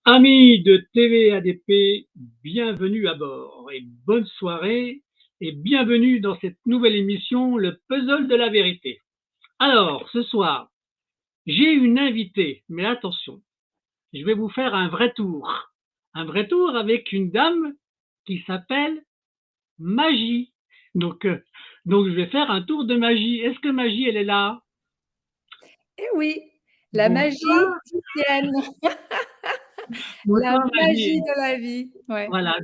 Amis de TV ADP, bienvenue à bord et bonne soirée et bienvenue dans cette nouvelle émission, le puzzle de la vérité. Alors, ce soir, j'ai une invitée, mais attention, je vais vous faire un vrai tour. Un vrai tour avec une dame qui s'appelle Magie. Donc, euh, donc, je vais faire un tour de Magie. Est-ce que Magie, elle est là? Eh oui, la magie Bonsoir, tienne, la bonsoir magie Magie. de la vie. Ouais. Voilà,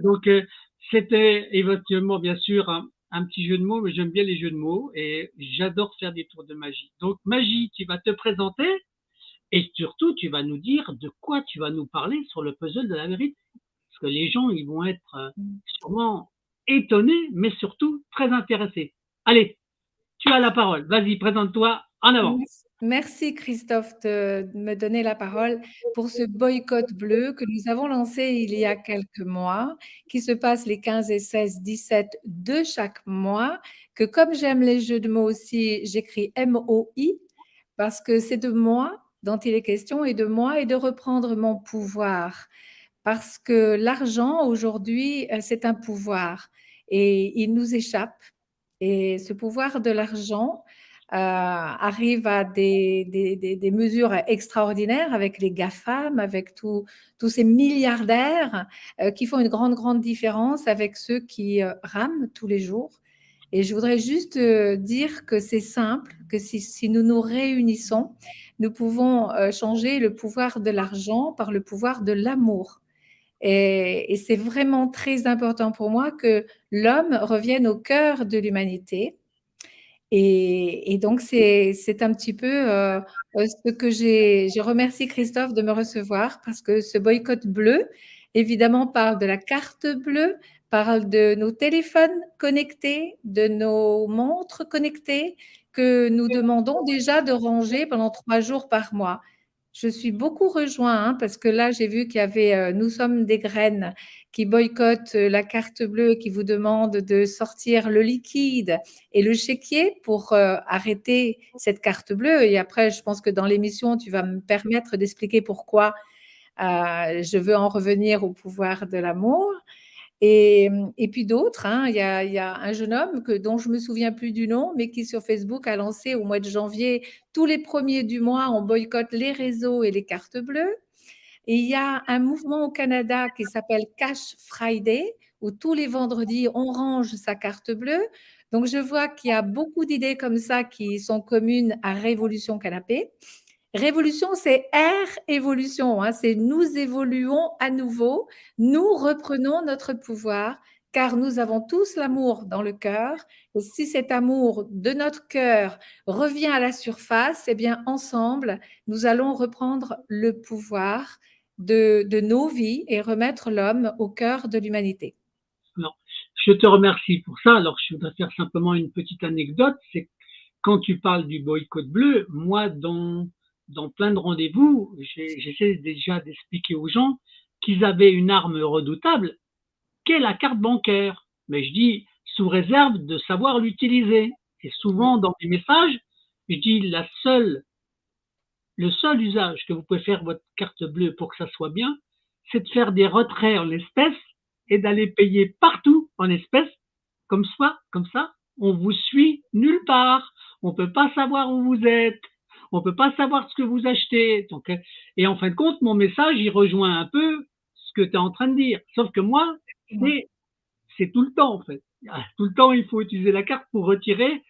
c'était éventuellement bien sûr un petit jeu de mots, mais j'aime bien les jeux de mots et j'adore faire des tours de magie. Donc Magie, tu vas te présenter et surtout tu vas nous dire de quoi tu vas nous parler sur le puzzle de la vérité. Parce que les gens, ils vont être sûrement étonnés, mais surtout très intéressés. Allez, tu as la parole. Vas-y, présente-toi en avant. Merci Christophe de me donner la parole pour ce boycott bleu que nous avons lancé il y a quelques mois, qui se passe les 15 et 16, 17 de chaque mois, que comme j'aime les jeux de mots aussi, j'écris MOI, parce que c'est de moi dont il est question et de moi et de reprendre mon pouvoir. Parce que l'argent, aujourd'hui, c'est un pouvoir et il nous échappe. Et ce pouvoir de l'argent arrive à des mesures extraordinaires avec les GAFAM, avec tous ces milliardaires qui font une grande, grande différence avec ceux qui rament tous les jours. Et je voudrais juste dire que c'est simple, que si nous nous réunissons, nous pouvons changer le pouvoir de l'argent par le pouvoir de l'amour. Et c'est vraiment très important pour moi que l'homme revienne au cœur de l'humanité. Et donc, c'est un petit peu ce que j'ai remercié Christophe de me recevoir parce que ce boycott bleu, évidemment, parle de la carte bleue, parle de nos téléphones connectés, de nos montres connectées que nous demandons déjà de ranger pendant 3 jours par mois. Je suis beaucoup rejoint hein, parce que là, j'ai vu qu'il y avait Nous sommes des graines qui boycottent la carte bleue, qui vous demande de sortir le liquide et le chéquier pour arrêter cette carte bleue. Et après, je pense que dans l'émission, tu vas me permettre d'expliquer pourquoi je veux en revenir au pouvoir de l'amour. Et puis d'autres, hein, il y a un jeune homme dont je me souviens plus du nom, mais qui sur Facebook a lancé au mois de janvier, tous les premiers du mois, on boycotte les réseaux et les cartes bleues. Et il y a un mouvement au Canada qui s'appelle Cash Friday, où tous les vendredis, on range sa carte bleue. Donc, je vois qu'il y a beaucoup d'idées comme ça qui sont communes à Révolution Canapé. Révolution, c'est évolution, hein, c'est nous évoluons à nouveau, nous reprenons notre pouvoir, car nous avons tous l'amour dans le cœur. Et si cet amour de notre cœur revient à la surface, eh bien, ensemble, nous allons reprendre le pouvoir de nos vies et remettre l'homme au cœur de l'humanité. Non, je te remercie pour ça. Alors, je voudrais faire simplement une petite anecdote. C'est que quand tu parles du boycott bleu, moi, dans plein de rendez-vous, j'essaie déjà d'expliquer aux gens qu'ils avaient une arme redoutable, qu'est la carte bancaire. Mais je dis, sous réserve de savoir l'utiliser. Et souvent, dans mes messages, je dis, le seul usage que vous pouvez faire votre carte bleue pour que ça soit bien, c'est de faire des retraits en espèces et d'aller payer partout en espèces. Comme ça, on vous suit nulle part. On ne peut pas savoir où vous êtes. On ne peut pas savoir ce que vous achetez. Donc, et en fin de compte, mon message, il rejoint un peu ce que tu es en train de dire. Sauf que moi, c'est tout le temps, en fait. Tout le temps, il faut utiliser la carte pour retirer,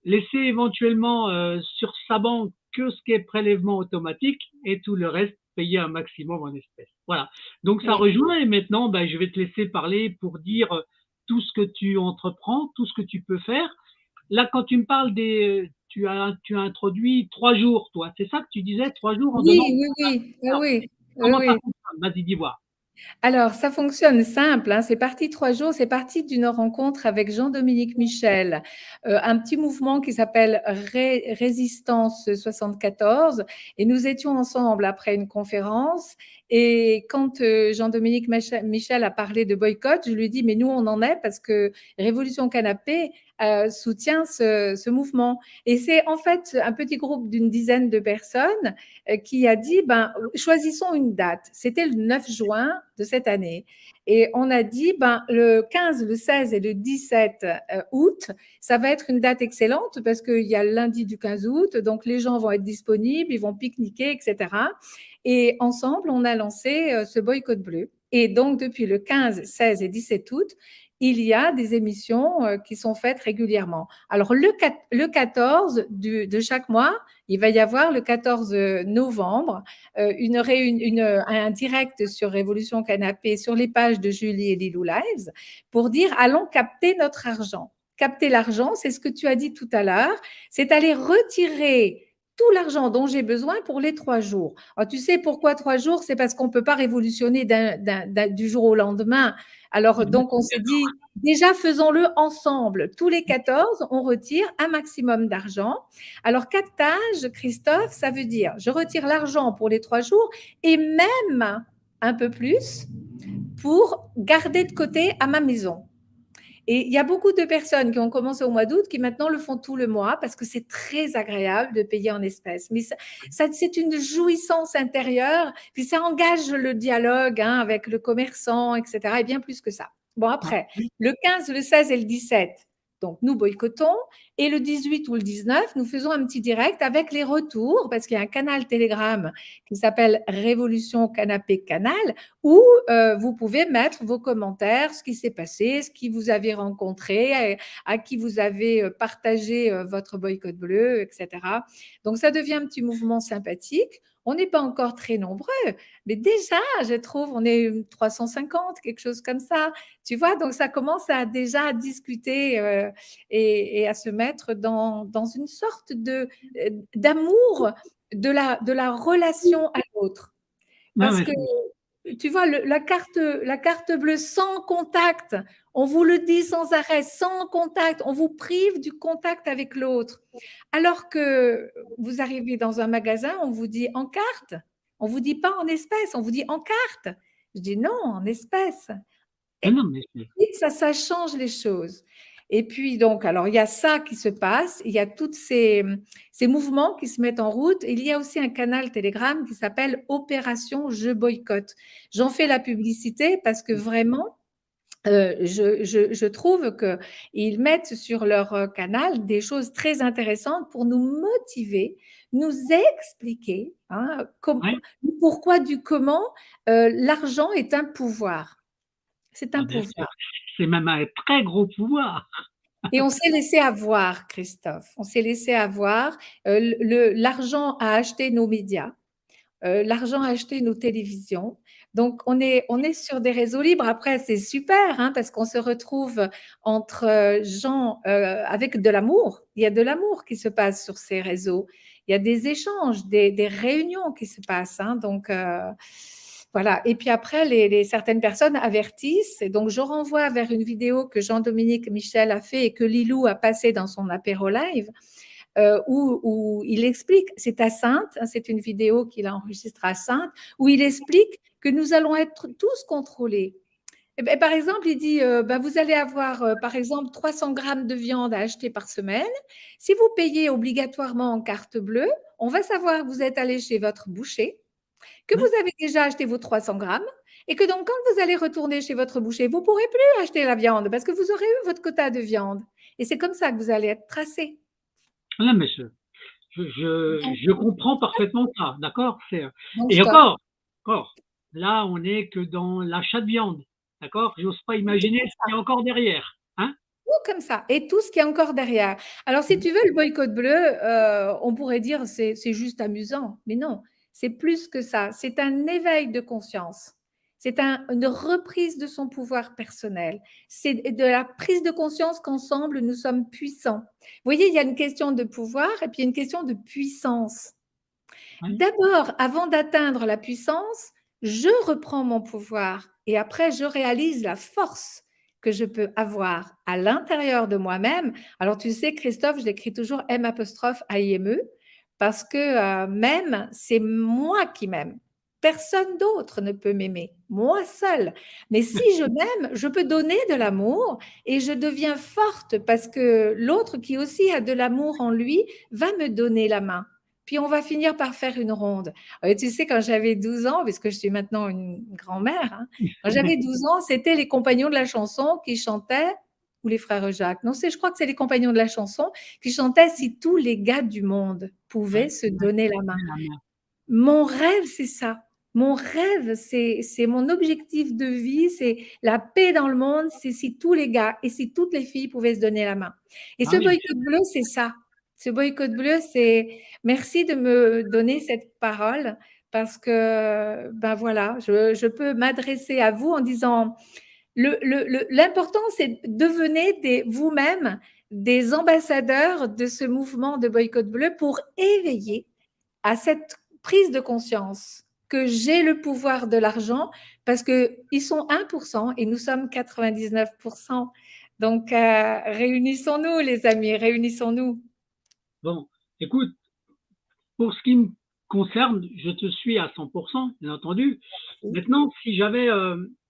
laisser éventuellement sur sa banque que ce qui est prélèvement automatique et tout le reste payer un maximum en espèces. Voilà. Donc ça Oui. rejoint et maintenant je vais te laisser parler pour dire tout ce que tu entreprends, tout ce que tu peux faire. Là, quand tu me parles tu as introduit 3 jours, toi. C'est ça que tu disais, 3 jours en donnant. Oui, oui, oui, oui, Alors, oui, oui, comment ça oui. fonctionne? Vas-y, dis voir. Alors, ça fonctionne simple, hein, c'est parti 3 jours, c'est parti d'une rencontre avec Jean-Dominique Michel, un petit mouvement qui s'appelle Résistance 74 et nous étions ensemble après une conférence Et quand Jean-Dominique Michel a parlé de boycott, je lui ai dit, mais nous, on en est parce que Révolution Canapé soutient ce mouvement. Et c'est en fait un petit groupe d'une dizaine de personnes qui a dit, ben, choisissons une date. C'était le 9 juin de cette année. Et on a dit, ben, le 15, le 16 et le 17 août, ça va être une date excellente parce qu'il y a le lundi du 15 août, donc les gens vont être disponibles, ils vont pique-niquer, etc. Et ensemble, on a lancé ce boycott bleu. Et donc, depuis le 15, 16 et 17 août, il y a des émissions qui sont faites régulièrement. Alors, le 14 de chaque mois, il va y avoir le 14 novembre un direct sur Révolution Canapé sur les pages de Julie et Lilou Lives pour dire allons capter notre argent. Capter l'argent, c'est ce que tu as dit tout à l'heure, c'est aller retirer tout l'argent dont j'ai besoin pour les 3 jours. Alors, tu sais pourquoi 3 jours? C'est parce qu'on ne peut pas révolutionner du jour au lendemain. Alors, donc, on s'est dit, déjà, faisons-le ensemble. Tous les 14, on retire un maximum d'argent. Alors, captage, Christophe, ça veut dire, je retire l'argent pour les 3 jours et même un peu plus pour garder de côté à ma maison. Et il y a beaucoup de personnes qui ont commencé au mois d'août qui maintenant le font tout le mois parce que c'est très agréable de payer en espèces. Mais c'est une jouissance intérieure, puis ça engage le dialogue avec le commerçant, etc. Et bien plus que ça. Bon, après, le 15, le 16 et le 17, donc nous boycottons. Et le 18 ou le 19, nous faisons un petit direct avec les retours, parce qu'il y a un canal Telegram qui s'appelle Révolution Canapé Canal, où vous pouvez mettre vos commentaires, ce qui s'est passé, ce qui vous avez rencontré, à qui vous avez partagé votre boycott bleu, etc. Donc, ça devient un petit mouvement sympathique. On n'est pas encore très nombreux, mais déjà, je trouve, on est 350, quelque chose comme ça. Tu vois, donc ça commence à déjà discuter et à se mettre dans une sorte d'amour de la relation à l'autre. Parce que tu vois, la carte bleue sans contact, on vous le dit sans arrêt, sans contact, on vous prive du contact avec l'autre. Alors que vous arrivez dans un magasin, on vous dit en carte, on ne vous dit pas en espèces, on vous dit en carte. Je dis non, en espèces. Et ça change les choses. Et puis, donc, alors, il y a ça qui se passe, il y a tous ces mouvements qui se mettent en route. Il y a aussi un canal Telegram qui s'appelle Opération Je boycotte. J'en fais la publicité parce que vraiment, je trouve qu'ils mettent sur leur canal des choses très intéressantes pour nous motiver, nous expliquer pourquoi du comment l'argent est un pouvoir. C'est un pouvoir. C'est même un très gros pouvoir. Et on s'est laissé avoir, Christophe. On s'est laissé avoir. L'argent a acheté nos médias. L'argent a acheté nos télévisions. Donc, on est sur des réseaux libres. Après, c'est super parce qu'on se retrouve entre gens avec de l'amour. Il y a de l'amour qui se passe sur ces réseaux. Il y a des échanges, des réunions qui se passent. Donc, voilà. Et puis après, certaines personnes avertissent. Et donc, je renvoie vers une vidéo que Jean-Dominique Michel a fait et que Lilou a passée dans son apéro live. Où il explique, c'est à Saintes, c'est une vidéo qu'il a enregistrée à Saintes, où il explique que nous allons être tous contrôlés. Et bien, par exemple, il dit, vous allez avoir, par exemple, 300 grammes de viande à acheter par semaine. Si vous payez obligatoirement en carte bleue, on va savoir que vous êtes allé chez votre boucher, que vous avez déjà acheté vos 300 grammes, et que donc, quand vous allez retourner chez votre boucher, vous ne pourrez plus acheter la viande parce que vous aurez eu votre quota de viande. Et c'est comme ça que vous allez être tracé. Non, mais je comprends parfaitement ça, d'accord? Et encore, là, on n'est que dans l'achat de viande, d'accord? J'ose pas imaginer ce qu'il y a encore derrière. Tout comme ça, et tout ce qui est encore derrière. Alors, si tu veux, le boycott bleu, on pourrait dire c'est juste amusant, mais non, c'est plus que ça. C'est un éveil de conscience. C'est une reprise de son pouvoir personnel. C'est de la prise de conscience qu'ensemble, nous sommes puissants. Vous voyez, il y a une question de pouvoir et puis une question de puissance. D'abord, avant d'atteindre la puissance, je reprends mon pouvoir et après, je réalise la force que je peux avoir à l'intérieur de moi-même. Alors, tu sais, Christophe, je l'écris toujours M'-AIME parce que même, c'est moi qui m'aime. Personne d'autre ne peut m'aimer, moi seule. Mais si je m'aime, je peux donner de l'amour et je deviens forte parce que l'autre qui aussi a de l'amour en lui va me donner la main. Puis on va finir par faire une ronde. Tu sais, quand j'avais 12 ans, puisque je suis maintenant une grand-mère, hein, quand j'avais 12 ans, c'était les compagnons de la chanson qui chantaient, ou les frères Jacques. Non, je crois que c'est les compagnons de la chanson qui chantaient si tous les gars du monde pouvaient Ouais, se ouais, donner la main. la main. Mon rêve, c'est ça. Mon rêve, c'est mon objectif de vie, c'est la paix dans le monde, c'est si tous les gars et si toutes les filles pouvaient se donner la main. Et Ah ce oui, boycott bleu, c'est ça. Ce boycott bleu, c'est merci de me donner cette parole parce que, ben voilà, je peux m'adresser à vous en disant, l'important, c'est devenez vous-même des ambassadeurs de ce mouvement de boycott bleu pour éveiller à cette prise de conscience que j'ai le pouvoir de l'argent parce qu'ils sont 1% et nous sommes 99%. Donc, réunissons-nous, les amis, réunissons-nous. bon, écoute, pour ce qui me concerne, je te suis à 100%, bien entendu. Maintenant, si j'avais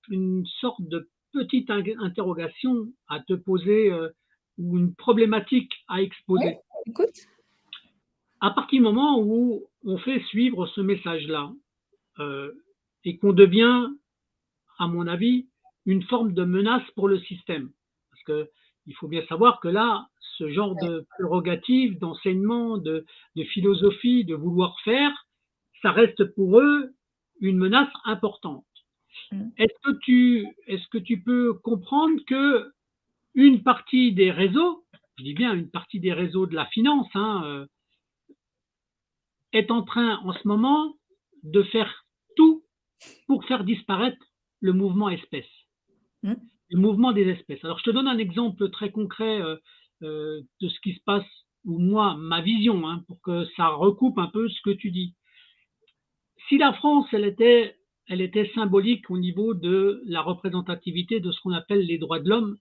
une sorte de petite interrogation à te poser ou une problématique à Oui, exposer, écoute. à partir du moment où on fait suivre ce message-là euh, et qu'on devient, à mon avis, une forme de menace pour le système, parce que il faut bien savoir que là, ce genre de prérogative, d'enseignement, de philosophie, de vouloir faire, ça reste pour eux une menace importante. Mm. Est-ce que tu peux comprendre que une partie des réseaux, je dis bien une partie des réseaux de la finance, hein, est en train en ce moment de faire tout pour faire disparaître le mouvement espèce, Mm. le mouvement des espèces. Alors je te donne un exemple très concret de ce qui se passe, ou moi, ma vision, hein, pour que ça recoupe un peu ce que tu dis. Si la France, elle était symbolique au niveau de la représentativité de ce qu'on appelle les droits de l'homme,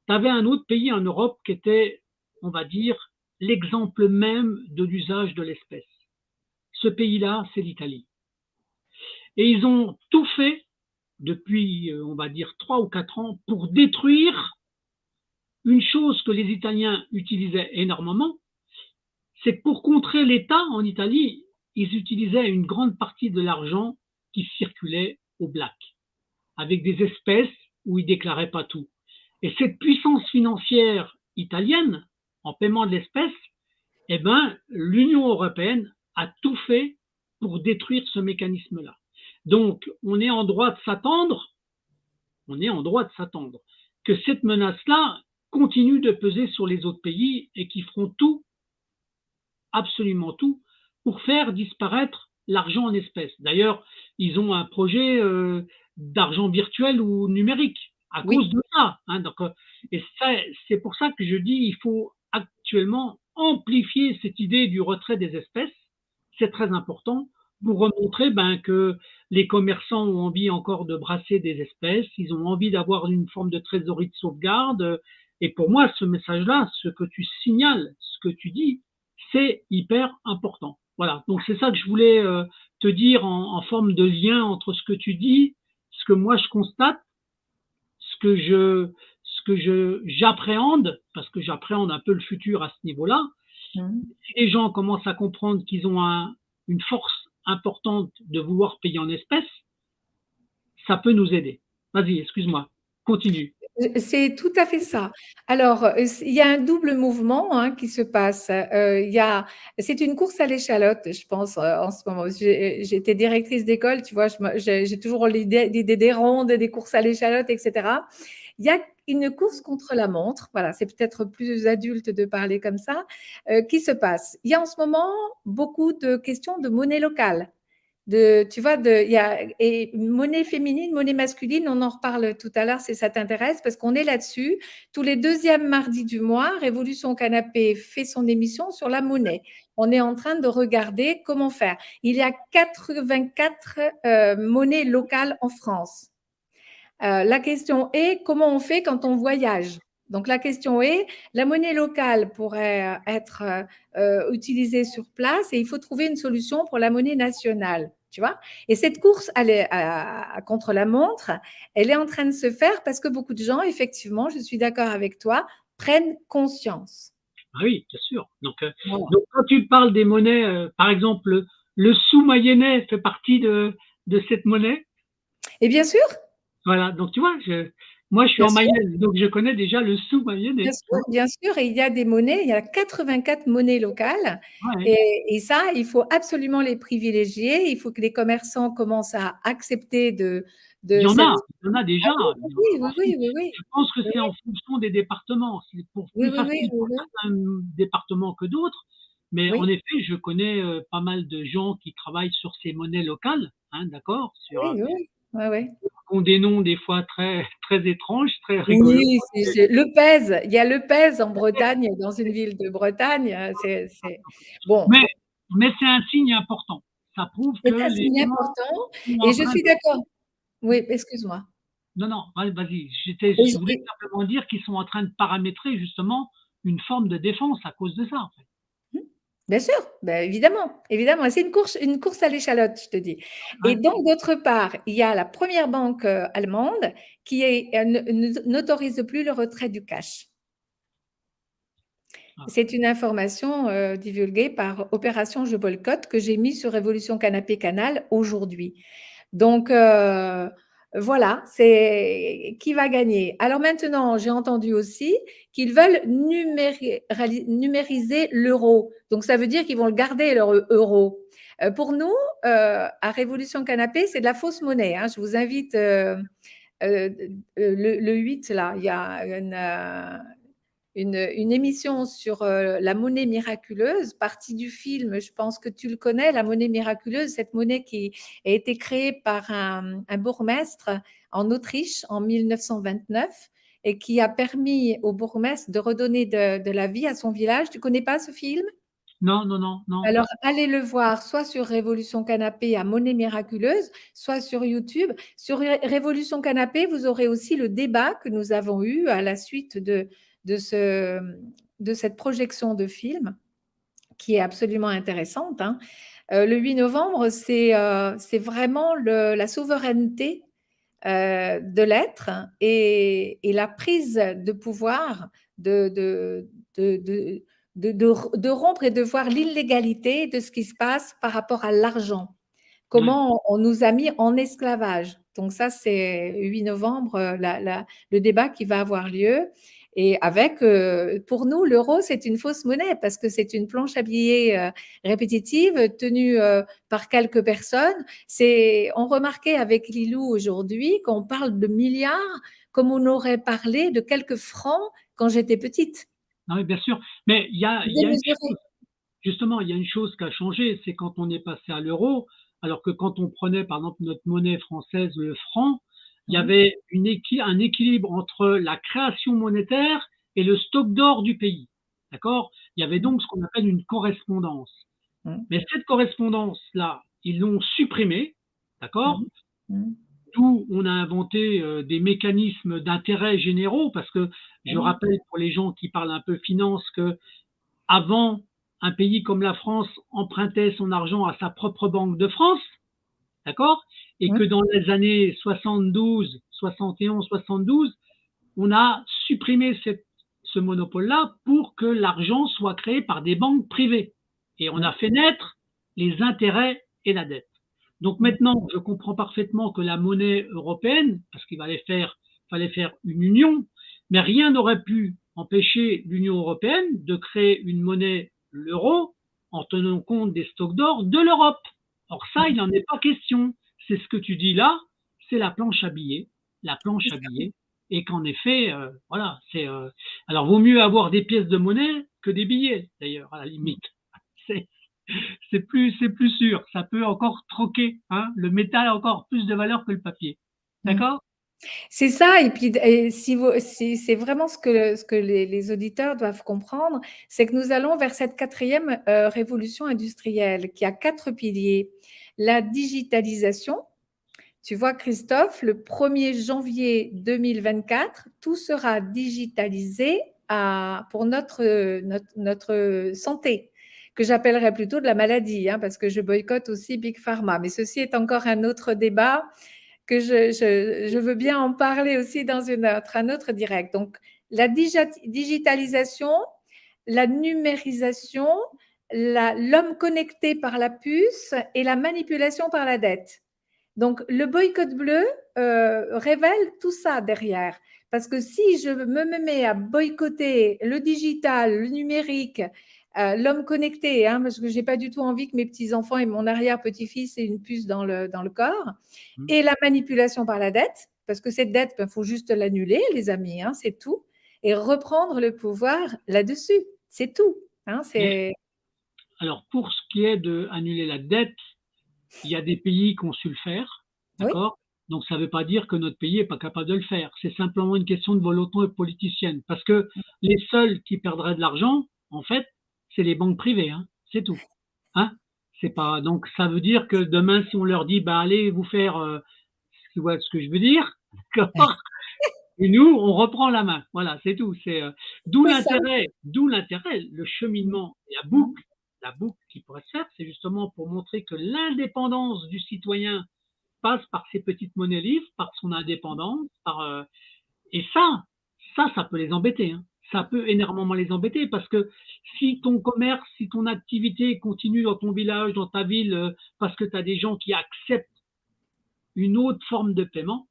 tu avais un autre pays en Europe qui était, on va dire, l'exemple même de l'usage de l'espèce. Ce pays-là, c'est l'Italie. Et ils ont tout fait depuis, on va dire, 3 ou 4 ans pour détruire une chose que les Italiens utilisaient énormément, c'est que pour contrer l'État en Italie, ils utilisaient une grande partie de l'argent qui circulait au black, avec des espèces où ils ne déclaraient pas tout. Et cette puissance financière italienne, en paiement de l'espèce, eh ben, l'Union européenne a tout fait pour détruire ce mécanisme-là. Donc, on est en droit de s'attendre que cette menace-là continue de peser sur les autres pays et qui feront tout, absolument tout, pour faire disparaître l'argent en espèces. D'ailleurs, ils ont un projet d'argent virtuel ou numérique à Oui. cause de ça. Hein. Donc, et c'est pour ça que je dis il faut actuellement amplifier cette idée du retrait des espèces. C'est très important pour remontrer que les commerçants ont envie encore de brasser des espèces, ils ont envie d'avoir une forme de trésorerie de sauvegarde. Et pour moi, ce message-là, ce que tu signales, ce que tu dis, c'est hyper important. Voilà, donc c'est ça que je voulais te dire en forme de lien entre ce que tu dis, ce que moi je constate, j'appréhende, parce que j'appréhende un peu le futur à ce niveau-là. Mm. Si les gens commencent à comprendre qu'ils ont une force importante de vouloir payer en espèces, ça peut nous aider. Vas-y, excuse-moi, continue. C'est tout à fait ça. Alors, il y a un double mouvement hein, qui se passe. C'est une course à l'échalote, je pense, en ce moment. J'étais directrice d'école, tu vois, j'ai toujours l'idée des rondes, des courses à l'échalote, etc. Il y a une course contre la montre, voilà, c'est peut-être plus adulte de parler comme ça, qui se passe. Il y a en ce moment beaucoup de questions de monnaie locale. Tu vois, il y a et monnaie féminine, monnaie masculine, on en reparle tout à l'heure si ça t'intéresse, parce qu'on est là-dessus. Tous les deuxièmes mardis du mois, Révolution Canapé fait son émission sur la monnaie. On est en train de regarder comment faire. Il y a 84 monnaies locales en France. La question est comment on fait quand on voyage. Donc la question est, la monnaie locale pourrait être utilisée sur place et il faut trouver une solution pour la monnaie nationale. tu vois. Et cette course contre la montre, elle est en train de se faire parce que beaucoup de gens, effectivement, je suis d'accord avec toi, prennent conscience. Ah oui, bien sûr. Voilà. Donc quand tu parles des monnaies, par exemple, le sou mayennais fait partie de cette monnaie. Et bien sûr, Voilà, donc tu vois, moi je suis bien en sûr, Mayenne, donc je connais déjà le sou mayennais. Hein. bien sûr, et il y a des monnaies, il y a 84 monnaies locales, Ouais. et ça, il faut absolument les privilégier. Il faut que les commerçants commencent à accepter de cette. Il y en a Ah déjà. oui, oui, oui, oui, oui, oui, Je pense que oui, c'est en fonction des départements. C'est oui, plus oui, facile oui, pour oui, certains départements que d'autres. Mais en oui, effet, je connais pas mal de gens qui travaillent sur ces monnaies locales, hein, d'accord, oui, oui, oui, oui. qui ont des noms des fois très, très étranges, très rigolos. Oui, le pèse. Il y a le pèse en Bretagne, dans une ville de Bretagne. Bon, Mais, mais c'est un signe important. Ça prouve c'est que un les signe gens important, sont et en je train suis de... d'accord. Oui, excuse-moi. Non, non, vas-y. Et Je voulais je- simplement dire qu'ils sont en train de paramétrer justement une forme de défense à cause de ça, en fait. Bien sûr, ben évidemment, évidemment. C'est une course à l'échalote, je te dis. Et Ouais. donc, d'autre part, il y a la première banque allemande qui n'autorise plus le retrait du cash. Ah. C'est une information divulguée par Opération Je boycotte que j'ai mis sur Révolution Canapé Canal aujourd'hui. Donc, voilà, c'est qui va gagner. Alors maintenant, j'ai entendu aussi qu'ils veulent numériser l'euro. Donc, ça veut dire qu'ils vont le garder, leur euro. Pour nous, à Révolution Canapé, c'est de la fausse monnaie. Hein. Je vous invite euh, le 8, là, il y a une émission sur la monnaie miraculeuse, partie du film, je pense que tu le connais, la monnaie miraculeuse, cette monnaie qui a été créée par un bourgmestre en Autriche en 1929 et qui a permis au bourgmestre de redonner de la vie à son village. Tu connais pas ce film? Non, non, non, non. Alors, allez le voir soit sur Révolution Canapé à Monnaie Miraculeuse, soit sur YouTube. Sur Révolution Canapé, vous aurez aussi le débat que nous avons eu à la suite de, ce, de cette projection de film, qui est absolument intéressante. Hein. Le 8 novembre, c'est vraiment la souveraineté de l'être et la prise de pouvoir de, de, de rompre et de voir l'illégalité de ce qui se passe par rapport à l'argent. Ouais. Comment on nous a mis en esclavage. Donc ça, c'est 8 novembre, le débat qui va avoir lieu. Et avec, pour nous, l'euro, c'est une fausse monnaie parce que c'est une planche à billets répétitive tenue par quelques personnes. On remarquait avec Lilou aujourd'hui qu'on parle de milliards comme on aurait parlé de quelques francs quand j'étais petite. Non, oui, bien sûr. Mais il y a une Démesuré. chose, justement, il y a une chose qui a changé, c'est quand on est passé à l'euro, alors que quand on prenait, par exemple, notre monnaie française, le franc, il y Mmh. avait un équilibre entre la création monétaire et le stock d'or du pays. D'accord? Il y avait Mmh. donc ce qu'on appelle une correspondance. Mmh. Mais cette correspondance-là, ils l'ont supprimée, d'accord? Mmh. Mmh. D'où on a inventé des mécanismes d'intérêt généraux, parce que je Mmh. rappelle pour les gens qui parlent un peu finance que avant, un pays comme la France empruntait son argent à sa propre banque de France, d'accord? Et que Mmh. dans les années 72, 71, 72, on a supprimé ce monopole-là pour que l'argent soit créé par des banques privées. Et on Mmh. a fait naître les intérêts et la dette. Donc Mmh. maintenant, je comprends parfaitement que la monnaie européenne, parce qu'il fallait faire une union, mais rien n'aurait pu empêcher l'Union européenne de créer une monnaie, l'euro, en tenant compte des stocks d'or de l'Europe. Or ça, il n'en est pas question. C'est ce que tu dis là, c'est la planche à billets, la planche à billets, et qu'en effet, voilà, alors vaut mieux avoir des pièces de monnaie que des billets, d'ailleurs, à la limite. C'est c'est plus sûr. Ça peut encore troquer. Hein. Le métal a encore plus de valeur que le papier. Mmh. D'accord? C'est ça, et puis si c'est vraiment ce que les auditeurs doivent comprendre, c'est que nous allons vers cette quatrième révolution industrielle qui a 4 piliers. La digitalisation, tu vois Christophe, le 1er janvier 2024, tout sera digitalisé pour notre santé. que j'appellerais plutôt de la maladie, hein, parce que je boycotte aussi Big Pharma. Mais ceci est encore un autre débat que je veux bien en parler aussi dans un autre direct. Donc, la digitalisation, la numérisation, l'homme connecté par la puce et la manipulation par la dette. Donc, le boycott bleu révèle tout ça derrière. Parce que si je me mets à boycotter le digital, le numérique, l'homme connecté, hein, parce que je n'ai pas du tout envie que mes petits-enfants et mon arrière-petit-fils aient une puce dans le corps, et la manipulation par la dette, parce que cette dette, il faut juste l'annuler, les amis, hein, c'est tout, et reprendre le pouvoir là-dessus, c'est tout. Hein, alors, pour ce qui est d'annuler la dette, il y a des pays qui ont su le faire, d'accord? Oui. Donc, ça ne veut pas dire que notre pays n'est pas capable de le faire. C'est simplement une question de volonté politicienne. Parce que les seuls qui perdraient de l'argent, en fait, c'est les banques privées, hein, c'est tout. Hein? C'est pas, donc, ça veut dire que demain, si on leur dit, bah, allez vous faire, tu vois ce que je veux dire? Et nous, on reprend la main. Voilà, c'est tout. C'est d'où l'intérêt, le cheminement et la boucle qui pourrait se faire, c'est justement pour montrer que l'indépendance du citoyen passe par ses petites monnaies libres, par son indépendance, et ça peut les embêter. Hein. Ça peut énormément les embêter parce que si ton commerce, si ton activité continue dans ton village, dans ta ville, parce que tu as des gens qui acceptent une autre forme de paiement,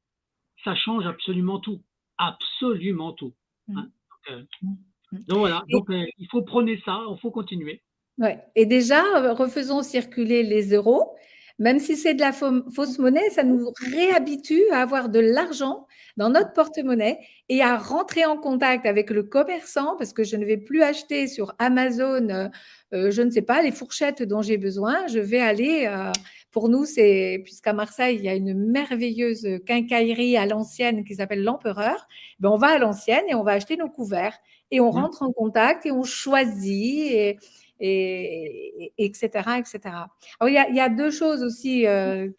ça change absolument tout. Absolument tout. Hein. Donc voilà, donc, il faut prôner ça, il faut continuer. Ouais. Et déjà, refaisons circuler les euros. Même si c'est de la fausse monnaie, ça nous réhabitue à avoir de l'argent dans notre porte-monnaie et à rentrer en contact avec le commerçant parce que je ne vais plus acheter sur Amazon, je ne sais pas, les fourchettes dont j'ai besoin. Je vais aller, pour nous, puisqu'à Marseille, il y a une merveilleuse quincaillerie à l'ancienne qui s'appelle l'Empereur, ben on va à l'ancienne et on va acheter nos couverts et on rentre en contact et on choisit etc., etc. Alors, il y a deux choses aussi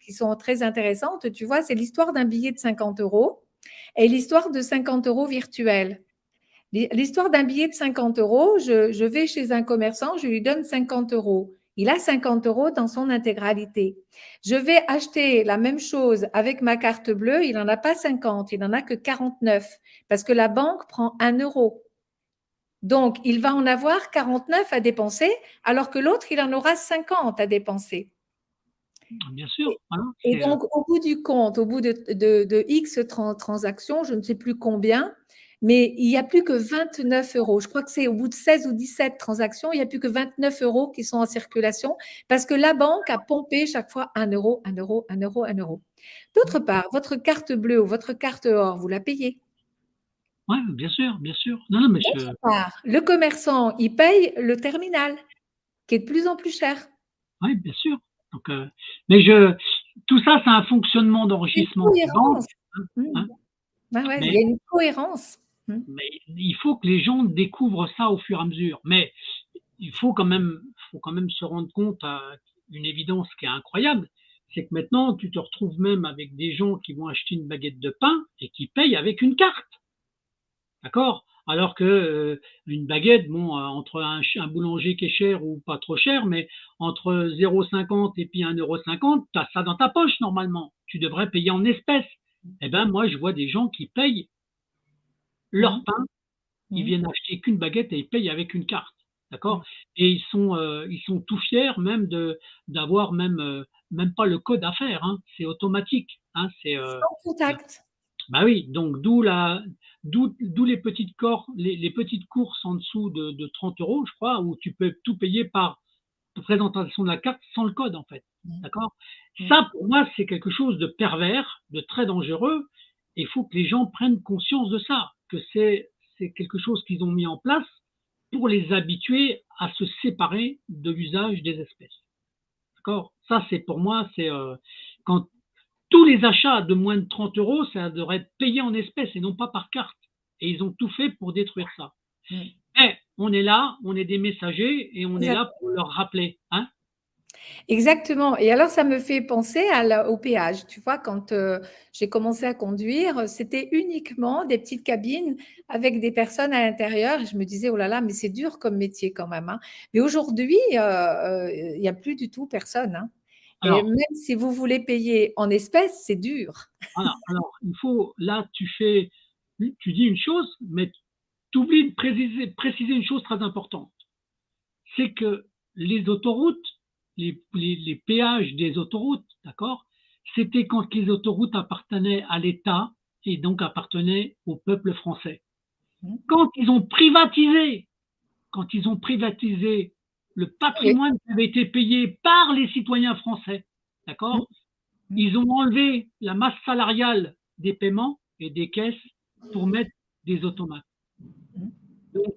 qui sont très intéressantes, tu vois, c'est l'histoire d'un billet de 50 € et l'histoire de 50 € virtuels. L'histoire d'un billet de 50 €, je vais chez un commerçant, je lui donne 50 €. Il a 50 € dans son intégralité. Je vais acheter la même chose avec ma carte bleue, il n'en a pas 50, il n'en a que 49 parce que la banque prend 1 €. Donc, il va en avoir 49 à dépenser, alors que l'autre, il en aura 50 à dépenser. Bien sûr. Voilà, et donc, au bout du compte, au bout de X transactions, je ne sais plus combien, mais il n'y a plus que 29 €. Je crois que c'est au bout de 16 ou 17 transactions, il n'y a plus que 29 € qui sont en circulation parce que la banque a pompé chaque fois 1 €, 1 €, 1 €, 1 €. D'autre part, votre carte bleue ou votre carte or, vous la payez. Oui, bien sûr, bien sûr. Non, mais D'autre part, le commerçant, il paye le terminal, qui est de plus en plus cher. Oui, bien sûr. Donc, mais tout ça, c'est un fonctionnement d'enrichissement. Il y a une cohérence. Mais il faut que les gens découvrent ça au fur et à mesure. Mais il faut quand même se rendre compte à une évidence qui est incroyable, c'est que maintenant, tu te retrouves même avec des gens qui vont acheter une baguette de pain et qui payent avec une carte. D'accord? Alors que une baguette, bon, entre un boulanger qui est cher ou pas trop cher, mais entre 0,50 et puis 1,50 €, tu as ça dans ta poche normalement. Tu devrais payer en espèces. Eh ben, moi, je vois des gens qui payent leur pain, ils viennent acheter qu'une baguette et ils payent avec une carte. D'accord? Et ils sont tout fiers même d'avoir même pas le code à faire. Hein. C'est automatique. Hein. Sans contact. Bah oui, donc d'où les petites courses en dessous de 30 €, je crois, où tu peux tout payer par présentation de la carte sans le code, en fait. D'accord? Ça, pour moi, c'est quelque chose de pervers, de très dangereux. Et il faut que les gens prennent conscience de ça, que c'est quelque chose qu'ils ont mis en place pour les habituer à se séparer de l'usage des espèces. D'accord? Ça, c'est pour moi, c'est quand tous les achats de moins de 30 €, ça devrait être payé en espèces et non pas par carte. Et ils ont tout fait pour détruire ça. Mais on est là, on est des messagers et on est là pour leur rappeler. Hein? Exactement. Et alors, ça me fait penser au péage. Tu vois, quand j'ai commencé à conduire, c'était uniquement des petites cabines avec des personnes à l'intérieur. Et je me disais, oh là là, mais c'est dur comme métier quand même, hein. Mais aujourd'hui, il n'y a plus du tout personne, hein. Et Alors, même si vous voulez payer en espèces, c'est dur. alors, il faut, là, tu dis une chose, mais tu oublies de préciser une chose très importante. C'est que les autoroutes, les péages des autoroutes, d'accord, c'était quand les autoroutes appartenaient à l'État et donc appartenaient au peuple français. Mmh. Quand ils ont privatisé, quand ils ont privatisé le Oui. patrimoine qui avait été payé par les citoyens français, Mmh. d'accord, Mmh. ils ont enlevé la masse salariale des paiements et des caisses pour mettre des automates. Mmh. Donc,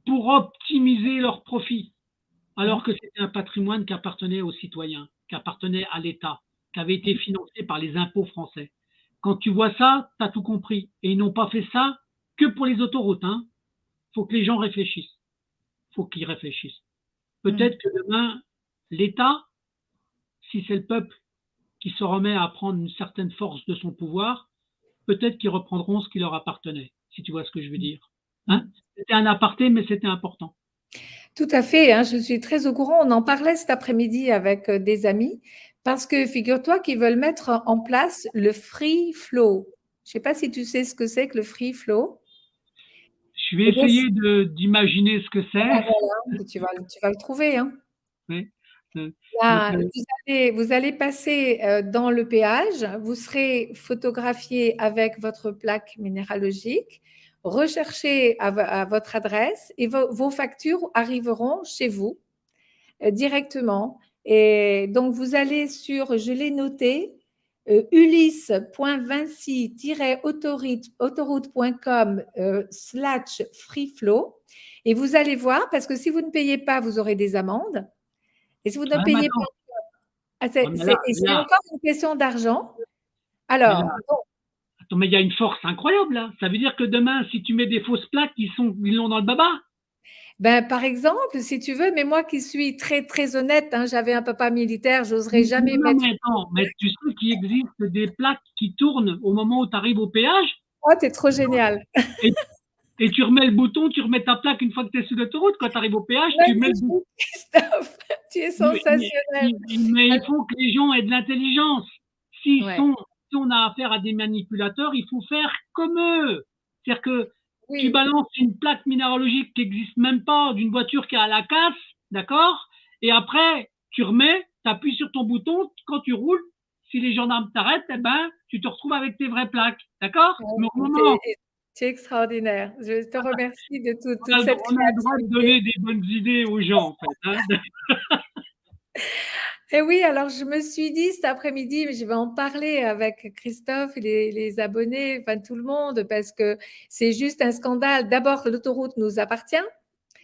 pour optimiser leurs profits, Mmh. alors que c'était un patrimoine qui appartenait aux citoyens, qui appartenait à l'État, qui avait été financé par les impôts français. Quand tu vois ça, tu as tout compris. Et ils n'ont pas fait ça que pour les autoroutes. Il faut que les gens réfléchissent. Il faut qu'ils réfléchissent. Mmh. Peut-être que demain, l'État, si c'est le peuple qui se remet à prendre une certaine force de son pouvoir, peut-être qu'ils reprendront ce qui leur appartenait, si tu vois ce que je veux dire. Mmh. C'était un aparté, mais c'était important. Tout à fait, hein, je suis très au courant. On en parlait cet après-midi avec des amis parce que figure-toi qu'ils veulent mettre en place le free flow. Je ne sais pas si tu sais ce que c'est que le free flow. Je vais Eh bien, essayer d'imaginer ce que c'est. voilà, tu vas le trouver, hein. Oui. Donc, Là, vous allez passer dans le péage, vous serez photographié avec votre plaque minéralogique, recherché à votre adresse et vos factures arriveront chez vous directement. Et donc, vous allez sur, je l'ai noté, ulysse.vinci-autoroute.com /freeflow. Et vous allez voir, parce que si vous ne payez pas, vous aurez des amendes. Et si vous ne ah, mais payez pas, attends, ah, mais et c'est encore une question d'argent. mais là, Alors, bon, attends, mais il y a une force incroyable là. Ça veut dire que demain, si tu mets des fausses plaques, ils l'ont dans le baba. ben, par exemple, si tu veux, mais moi qui suis très, très honnête, hein, j'avais un papa militaire, j'oserais jamais Non, mettre. mais attends, mais tu sais qu'il existe des plaques qui tournent au moment où tu arrives au péage Oh, t'es trop génial. et, et tu remets le bouton, tu remets ta plaque une fois que tu es sur l'autoroute. Quand tu arrives au péage, tu mets le bouton. Magnifique, Christophe. Tu es Mais, mais- sensationnel. mais il faut que les gens aient de l'intelligence. S'ils Ouais, sont, si on a affaire à des manipulateurs, il faut faire comme eux. C'est-à-dire que tu oui, balances une plaque minéralogique qui n'existe même pas d'une voiture qui est à la casse, d'accord? Et après, tu remets, tu appuies sur ton bouton, quand tu roules, si les gendarmes t'arrêtent, eh ben, tu te retrouves avec tes vraies plaques, d'accord? Mais au moment, tu es extraordinaire. Je te remercie de toute cette on a le droit de donner créativité. des bonnes idées aux gens, en fait. Et oui, alors je me suis dit cet après-midi, mais je vais en parler avec Christophe et les abonnés, enfin tout le monde, parce que c'est juste un scandale. D'abord, l'autoroute nous appartient.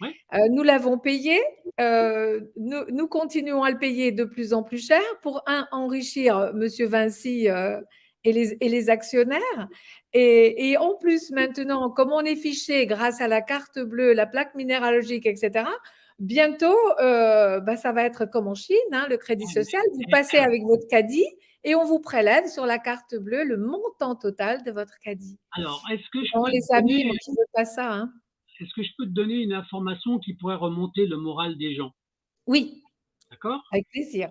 Oui, Nous l'avons payé. Nous continuons à le payer de plus en plus cher pour enrichir Monsieur Vinci et les actionnaires. Et en plus, maintenant, comme on est fiché grâce à la carte bleue, la plaque minéralogique, etc., bientôt, bah, ça va être comme en Chine, hein, le crédit social. Vous passez avec votre caddie et on vous prélève sur la carte bleue le montant total de votre caddie. alors, est-ce que je Non, peux te les amis, moi, donner je ne veux pas ça, hein. est-ce que je peux te donner une information qui pourrait remonter le moral des gens? Oui, D'accord? avec plaisir.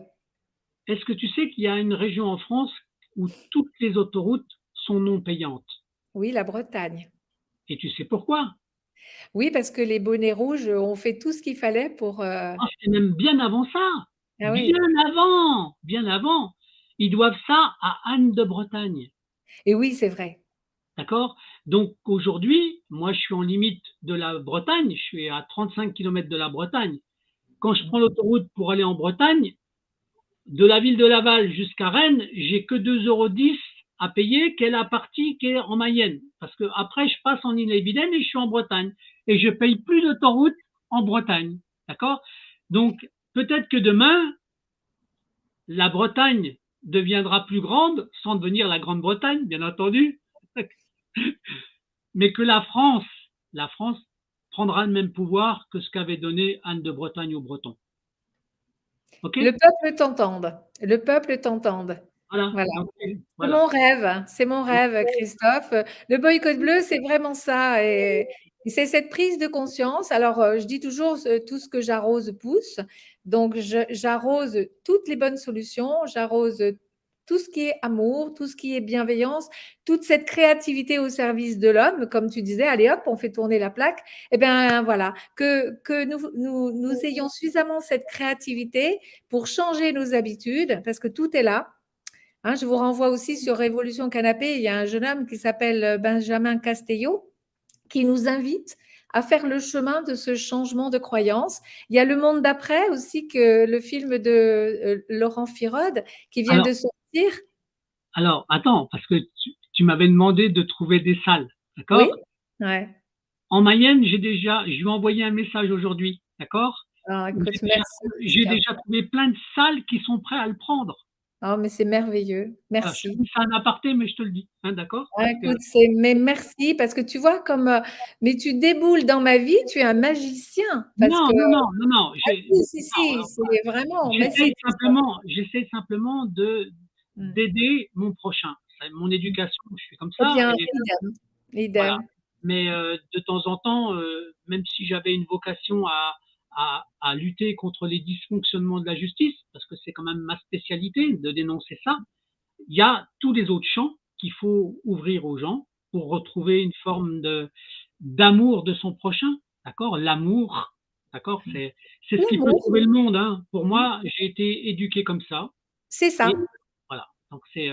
Est-ce que tu sais qu'il y a une région en France où toutes les autoroutes sont non payantes? Oui, la Bretagne. Et tu sais pourquoi? Oui, parce que les bonnets rouges ont fait tout ce qu'il fallait pour, Ah, c'est même bien avant ça. ah oui, Bien avant. Ils doivent ça à Anne de Bretagne. et oui, c'est vrai. D'accord? Donc aujourd'hui, moi je suis en limite de la Bretagne, je suis à 35 km de la Bretagne. Quand je Mmh. prends l'autoroute pour aller en Bretagne, de la ville de Laval jusqu'à Rennes, j'ai que 2,10 € à payer, qui est la partie qui est en Mayenne. Parce que après, je passe en Ille-et-Vilaine et je suis en Bretagne. Et je paye plus d'autoroute en Bretagne. D'accord? Donc, peut-être que demain, la Bretagne deviendra plus grande, sans devenir la Grande-Bretagne, bien entendu. Mais que la France prendra le même pouvoir que ce qu'avait donné Anne de Bretagne aux Bretons. OK? Le peuple t'entende. Le peuple t'entende. Voilà, Voilà. donc C'est voilà. mon rêve, hein. C'est mon rêve, Christophe. Le boycott bleu, c'est vraiment ça et c'est cette prise de conscience. Alors, je dis toujours: «Tout ce que j'arrose pousse». Donc j'arrose toutes les bonnes solutions, j'arrose tout ce qui est amour, tout ce qui est bienveillance, toute cette créativité au service de l'homme, comme tu disais: «Allez hop, on fait tourner la plaque». Et bien, voilà, que nous ayons suffisamment cette créativité pour changer nos habitudes, parce que tout est là. Hein, je vous renvoie aussi sur Révolution Canapé, il y a un jeune homme qui s'appelle Benjamin Castello qui nous invite à faire le chemin de ce changement de croyance. Il y a Le Monde d'après aussi, que le film de Laurent Firode qui vient de Alors sortir. alors attends, parce que tu m'avais demandé de trouver des salles, Oui, d'accord? ouais. En Mayenne, je lui ai envoyé un message aujourd'hui, d'accord? Alors, écoute, merci J'ai Christophe. déjà trouvé plein de salles qui sont prêts à le prendre. Oh, mais c'est merveilleux. Voilà, je te Merci. dis ça en aparté, mais je te le dis, hein, d'accord? Ah, Parce que écoute, mais merci parce que tu vois comme mais tu déboules dans ma vie, tu es un magicien parce non, que non, non, non, non, si, c'est vraiment, merci Christophe. j'essaie simplement de Mmh. d'aider mon prochain. C'est mon éducation, je suis comme Eh ça bien, et idem, voilà. idem. Mais de temps en temps, même si j'avais une vocation à lutter contre les dysfonctionnements de la justice, parce que c'est quand même ma spécialité de dénoncer ça, il y a tous les autres champs qu'il faut ouvrir aux gens pour retrouver une forme d'amour de son prochain, d'accord? L'amour, d'accord? C'est ce qui peut L'amour, sauver le monde, hein. Pour mmh, moi, j'ai été éduqué comme ça c'est et ça. voilà. Donc c'est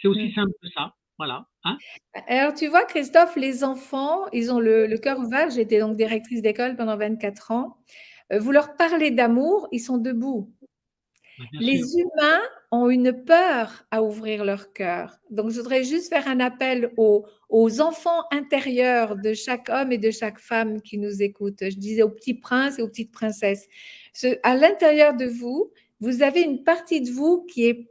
aussi Mmh. simple que ça, voilà, hein? Alors tu vois Christophe, les enfants, ils ont le cœur ouvert. J'ai été donc directrice d'école pendant 24 ans. Vous leur parlez d'amour, ils sont debout. Bah, bien sûr. Les humains ont une peur à ouvrir leur cœur. Donc, je voudrais juste faire un appel aux enfants intérieurs de chaque homme et de chaque femme qui nous écoutent. Je disais aux petits princes et aux petites princesses. À l'intérieur de vous, vous avez une partie de vous qui est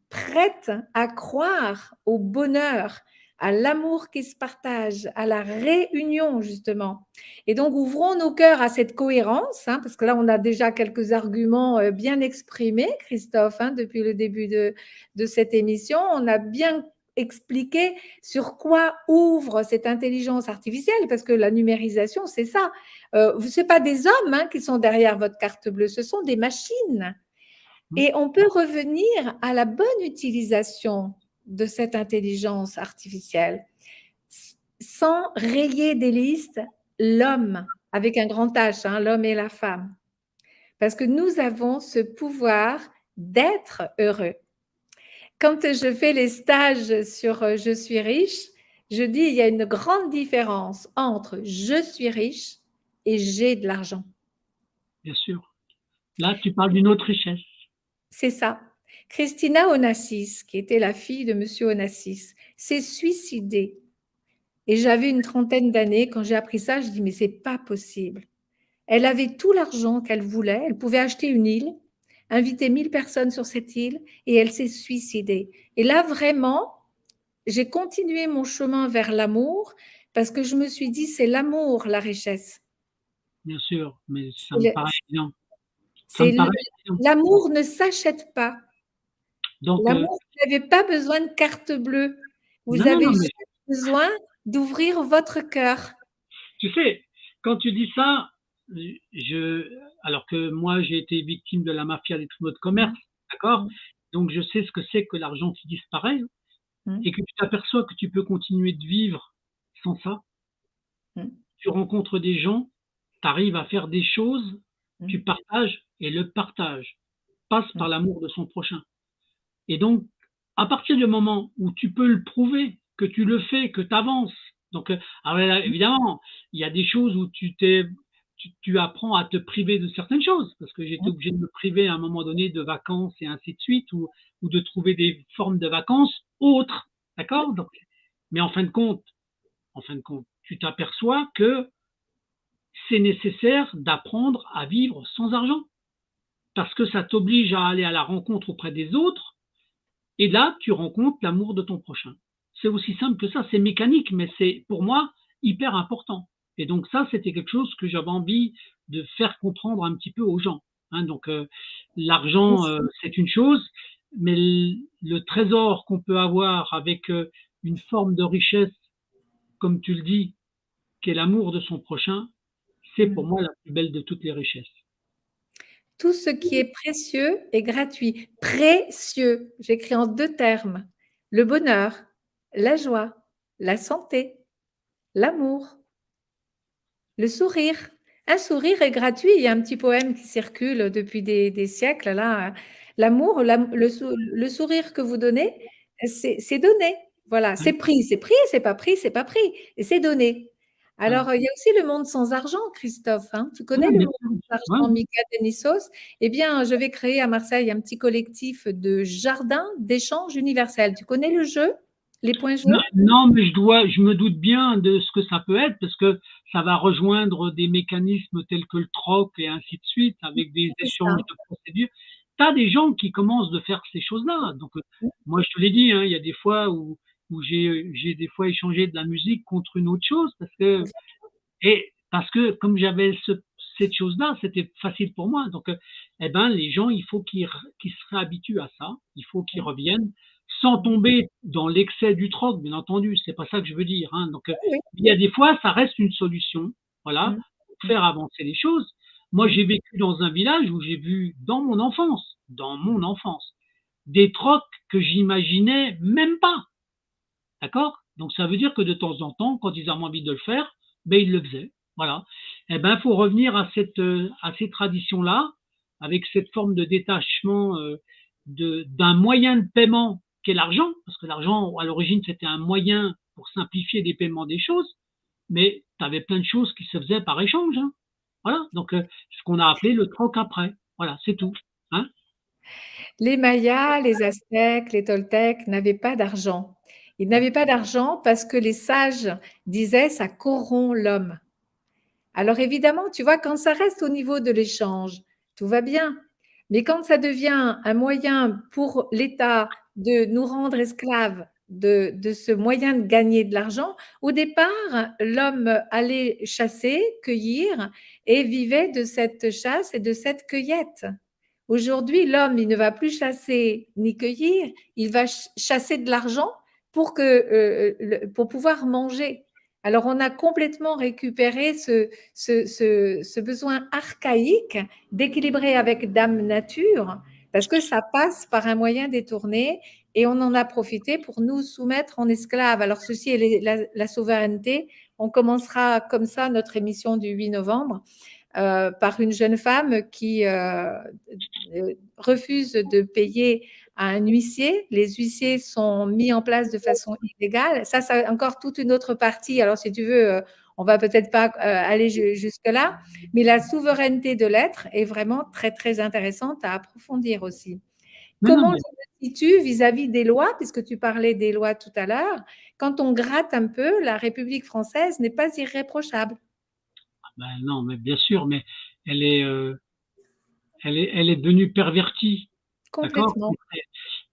prête à croire au bonheur, à l'amour qui se partage, à la réunion, justement. Et donc, ouvrons nos cœurs à cette cohérence, hein, parce que là, on a déjà quelques arguments bien exprimés, Christophe, hein, depuis le début de cette émission. On a bien expliqué sur quoi ouvre cette intelligence artificielle, parce que la numérisation, c'est ça. Ce n'est pas des hommes hein, qui sont derrière votre carte bleue, ce sont des machines. Mmh. Et on peut revenir à la bonne utilisation de cette intelligence artificielle sans rayer des listes l'homme, avec un grand H, hein, l'homme et la femme. Parce que nous avons ce pouvoir d'être heureux. Quand je fais les stages sur Je suis riche, je dis il y a une grande différence entre je suis riche et j'ai de l'argent. Bien sûr. Là, tu parles d'une autre richesse. C'est ça. Christina Onassis, qui était la fille de Monsieur Onassis, s'est suicidée. Et j'avais une trentaine d'années. Quand j'ai appris ça, je dis mais c'est pas possible. Elle avait tout l'argent qu'elle voulait. Elle pouvait acheter une île, inviter 1000 personnes sur cette île et elle s'est suicidée. Et là, vraiment, j'ai continué mon chemin vers l'amour parce que je me suis dit, c'est l'amour, la richesse. Bien sûr, mais ça me paraît évident. Ça me C'est paraît évident. l'amour ne s'achète pas. Donc, L'amour, vous n'avez pas besoin de carte bleue. Vous non, non, avez non, mais juste besoin d'ouvrir votre cœur. tu sais, quand tu dis ça, alors que moi, j'ai été victime de la mafia des tribunaux de commerce, Mmh, d'accord? mmh, Donc, je sais ce que c'est que l'argent qui disparaît mmh, et que tu t'aperçois que tu peux continuer de vivre sans ça. mmh, Tu rencontres des gens, tu arrives à faire des choses, mmh, tu partages et le partage passe mmh, par l'amour de son prochain. Et donc, à partir du moment où tu peux le prouver, que tu le fais, que tu avances, donc, alors là, évidemment, il y a des choses où tu apprends à te priver de certaines choses, parce que j'étais mmh. obligé de me priver à un moment donné de vacances et ainsi de suite, ou de trouver des formes de vacances autres, d'accord? Donc, mais en fin de compte, tu t'aperçois que c'est nécessaire d'apprendre à vivre sans argent, parce que ça t'oblige à aller à la rencontre auprès des autres, et là, tu rencontres l'amour de ton prochain. C'est aussi simple que ça, c'est mécanique, mais c'est pour moi hyper important. Et donc ça, c'était quelque chose que j'avais envie de faire comprendre un petit peu aux gens. Hein, donc l'argent, c'est une chose, mais le trésor qu'on peut avoir avec une forme de richesse, comme tu le dis, qui est l'amour de son prochain, c'est pour Mmh. moi la plus belle de toutes les richesses. Tout ce qui est précieux est gratuit. Précieux, j'écris en 2 termes. Le bonheur, la joie, la santé, l'amour, le sourire. Un sourire est gratuit. Il y a un petit poème qui circule depuis des siècles là. L'amour, le sourire que vous donnez, c'est donné. Voilà, Hein. c'est pris, c'est pas pris, c'est pas pris, et c'est donné. Voilà. Alors, il y a aussi le monde sans argent, Christophe, hein. Tu connais Ouais, le bien monde sûr. sans Ouais. argent, Mika Denissos? Eh bien, je vais créer à Marseille un petit collectif de jardins d'échange universel. Tu connais le jeu? Les points Non, jeux? non, mais je me doute bien de ce que ça peut être parce que ça va rejoindre des mécanismes tels que le troc et ainsi de suite avec des C'est ça. échanges de procédures. Tu as des gens qui commencent de faire ces choses-là. Donc, moi, je te l'ai dit, hein, il y a des fois où j'ai des fois échangé de la musique contre une autre chose parce que comme j'avais cette chose-là, c'était facile pour moi. Donc, eh ben, les gens, il faut qu'ils se réhabituent à ça. Il faut qu'ils reviennent sans tomber dans l'excès du troc, bien entendu. C'est pas ça que je veux dire. Hein. Donc, Oui, il y a des fois, ça reste une solution, voilà, oui. pour faire avancer les choses. Moi, j'ai vécu dans un village où j'ai vu dans mon enfance, des trocs que j'imaginais même pas. D'accord? Donc, ça veut dire que de temps en temps, quand ils ont envie de le faire, ben, ils le faisaient. Voilà. Eh ben, faut revenir à ces traditions-là, avec cette forme de détachement d'un moyen de paiement qu'est l'argent, parce que l'argent, à l'origine, c'était un moyen pour simplifier des paiements des choses, mais tu avais plein de choses qui se faisaient par échange. Hein. Voilà. Donc, ce qu'on a appelé le troc après. Voilà, c'est tout. Hein. Les Mayas, les Aztèques, les Toltèques n'avaient pas d'argent. Ils n'avaient pas d'argent parce que les sages disaient ça corrompt l'homme. Alors évidemment, tu vois, quand ça reste au niveau de l'échange, tout va bien. Mais quand ça devient un moyen pour l'État de nous rendre esclaves de ce moyen de gagner de l'argent, au départ, l'homme allait chasser, cueillir et vivait de cette chasse et de cette cueillette. Aujourd'hui, l'homme, il ne va plus chasser ni cueillir, il va chasser de l'argent pour pouvoir manger. Alors, on a complètement récupéré ce besoin archaïque d'équilibrer avec Dame Nature, parce que ça passe par un moyen détourné et on en a profité pour nous soumettre en esclaves. Alors, ceci est la souveraineté. On commencera comme ça notre émission du 8 novembre par une jeune femme qui refuse de payer à un huissier. Les huissiers sont mis en place de façon illégale. Ça, c'est encore toute une autre partie. Alors, si tu veux, on va peut-être pas aller jusque-là, mais la souveraineté de l'être est vraiment très, très intéressante à approfondir aussi. Mais non, Comment mais tu te situes vis-à-vis des lois, puisque tu parlais des lois tout à l'heure? Quand on gratte un peu, la République française n'est pas irréprochable. ben non, mais bien sûr, mais elle est, euh, elle est devenue pervertie. D'accord? Complètement.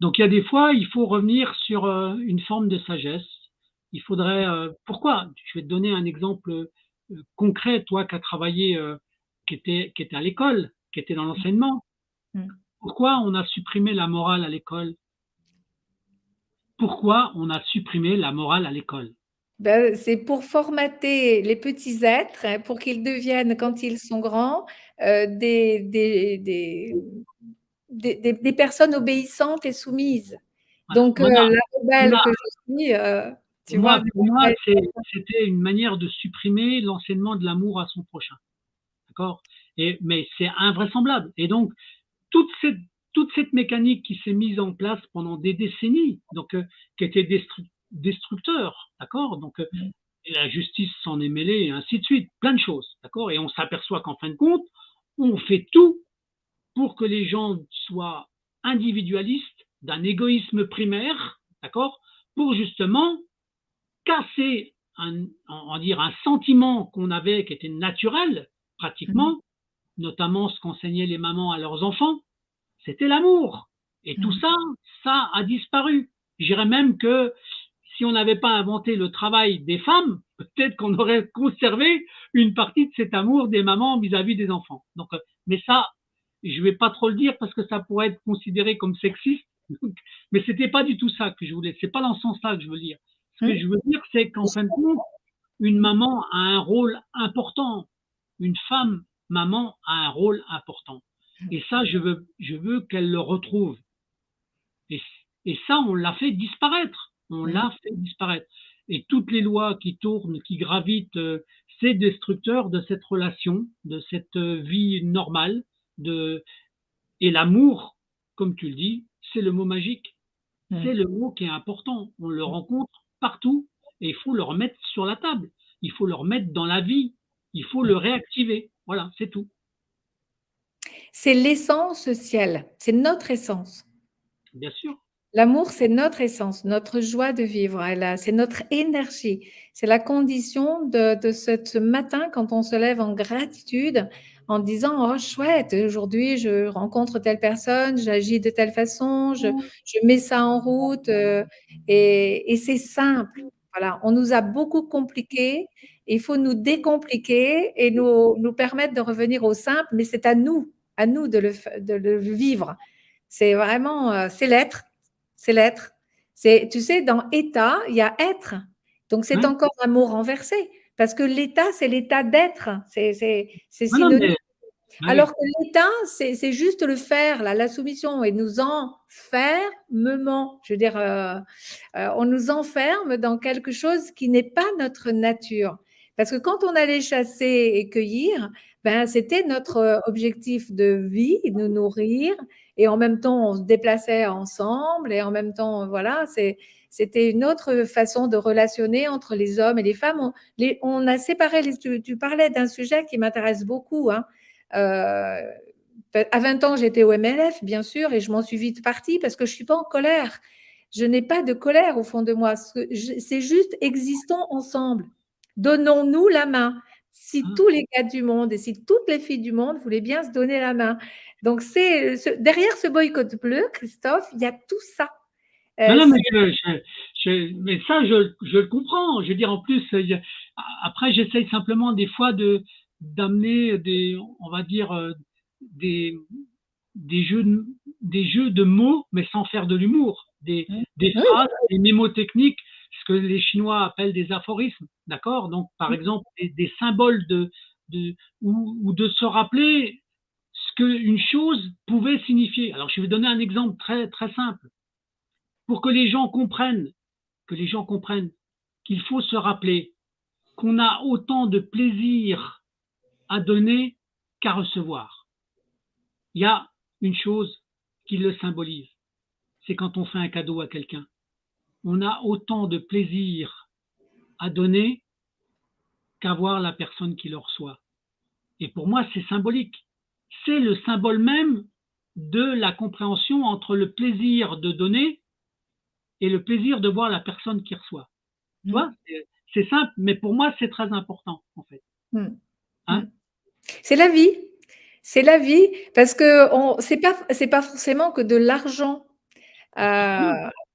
Donc il y a des fois, il faut revenir sur une forme de sagesse. Il faudrait. Pourquoi? Je vais te donner un exemple concret, toi qui as travaillé, qui était à l'école, qui était dans l'enseignement. Mm. Pourquoi on a supprimé la morale à l'école? Pourquoi on a supprimé la morale à l'école? Ben, c'est pour formater les petits êtres, hein, pour qu'ils deviennent, quand ils sont grands, des personnes obéissantes et soumises. Voilà. Donc, la rebelle que je suis, tu vois, Pour moi, c'était une manière de supprimer l'enseignement de l'amour à son prochain. D'accord? Mais c'est invraisemblable. Et donc, toute cette, toute cette mécanique qui s'est mise en place pendant des décennies, donc qui était destructeur, d'accord? Donc et la justice s'en est mêlée et ainsi de suite, plein de choses, d'accord? Et on s'aperçoit qu'en fin de compte, on fait tout pour que les gens soient individualistes, d'un égoïsme primaire, d'accord? Pour justement casser un sentiment qu'on avait qui était naturel, Mmh. pratiquement, notamment ce qu'enseignaient les mamans à leurs enfants, c'était l'amour. Et tout Mmh. ça, ça a disparu. Je dirais même que si on n'avait pas inventé le travail des femmes, peut-être qu'on aurait conservé une partie de cet amour des mamans vis-à-vis des enfants. Donc, mais ça, je vais pas trop le dire parce que ça pourrait être considéré comme sexiste, mais c'était pas du tout ça que je voulais. C'est pas dans ce sens-là que je veux dire. Ce que je veux dire, c'est qu'en fin de compte, une maman a un rôle important. Une femme, maman, a un rôle important. Et ça, je veux qu'elle le retrouve. Et, et ça, on l'a fait disparaître. On l'a fait disparaître. Et toutes les lois qui tournent, qui gravitent, c'est destructeur de cette relation, de cette vie normale. Et l'amour, comme tu le dis, c'est le mot magique. C'est le mot qui est important. On le rencontre partout et il faut le remettre sur la table. Il faut le remettre dans la vie. Il faut le réactiver. Voilà, c'est tout. C'est l'essence ciel, c'est notre essence. Bien sûr. L'amour, c'est notre essence, notre joie de vivre, c'est notre énergie. C'est la condition de ce matin quand on se lève en gratitude, en disant « Oh, chouette, aujourd'hui, je rencontre telle personne, j'agis de telle façon, je mets ça en route. Et c'est simple. Voilà, on nous a beaucoup compliqué. Il faut nous décompliquer et nous permettre de revenir au simple, mais c'est à nous de le vivre. C'est vraiment, c'est l'être. C'est l'être. Tu sais, dans état, il y a être. Donc, c'est encore un mot renversé. Parce que l'état, c'est l'état d'être. C'est synonyme. Alors que l'état, c'est juste le faire, la soumission. Et nous enfermement. Je veux dire, on nous enferme dans quelque chose qui n'est pas notre nature. Parce que quand on allait chasser et cueillir, ben, c'était notre objectif de vie, de nous nourrir. Et en même temps, on se déplaçait ensemble. Et en même temps, voilà, c'était une autre façon de relationner entre les hommes et les femmes. On a séparé, tu parlais d'un sujet qui m'intéresse beaucoup. Hein. À 20 ans, j'étais au MLF, bien sûr, et je m'en suis vite partie parce que je ne suis pas en colère. Je n'ai pas de colère au fond de moi. C'est juste existons ensemble. Donnons-nous la main. Si tous les gars du monde et si toutes les filles du monde voulaient bien se donner la main. Donc, derrière ce boycott bleu, Christophe, il y a tout ça. Non, mais, mais ça, je le comprends. Je veux dire, en plus, après, j'essaye simplement des fois d'amener on va dire, des jeux de mots, mais sans faire de l'humour, des phrases, des mémotechniques, ce que les Chinois appellent des aphorismes, d'accord? Donc, par exemple, des symboles ou de se rappeler ce qu'une chose pouvait signifier. Alors, je vais donner un exemple très, très simple. Pour que les gens comprennent qu'il faut se rappeler qu'on a autant de plaisir à donner qu'à recevoir. Il y a une chose qui le symbolise, c'est quand on fait un cadeau à quelqu'un. On a autant de plaisir à donner qu'à voir la personne qui le reçoit. Et pour moi, c'est symbolique. C'est le symbole même de la compréhension entre le plaisir de donner et le plaisir de voir la personne qui reçoit. Tu vois, c'est simple, mais pour moi, c'est très important, en fait. Hein? C'est la vie. C'est la vie, parce que c'est pas forcément que de l'argent.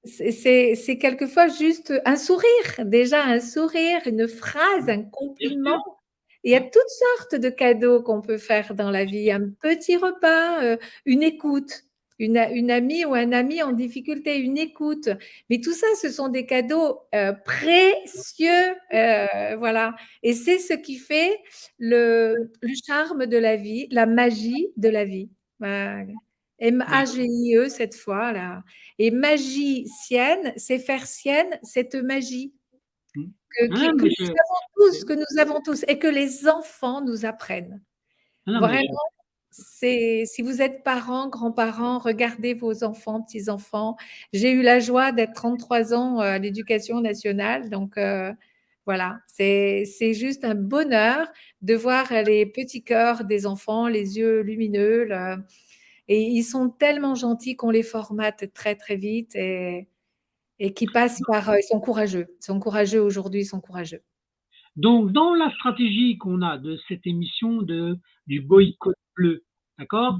C'est quelquefois juste un sourire, déjà un sourire, une phrase, un compliment. Il y a toutes sortes de cadeaux qu'on peut faire dans la vie. Un petit repas, une écoute, une amie ou un ami en difficulté, une écoute. Mais tout ça, ce sont des cadeaux précieux. Voilà. Et c'est ce qui fait le charme de la vie, la magie de la vie. MAGIE cette fois là. Et magicienne, c'est faire sienne cette magie que nous avons tous et que les enfants nous apprennent. Vraiment, si vous êtes parents, grands-parents, regardez vos enfants, petits-enfants. J'ai eu la joie d'être 33 ans à l'Éducation nationale, donc voilà, c'est juste un bonheur de voir les petits cœurs des enfants, les yeux lumineux. Là. Et ils sont tellement gentils qu'on les formate très, très vite et qui passent par… Ils sont courageux aujourd'hui, ils sont courageux. Donc, dans la stratégie qu'on a de cette émission du boycott bleu, d'accord?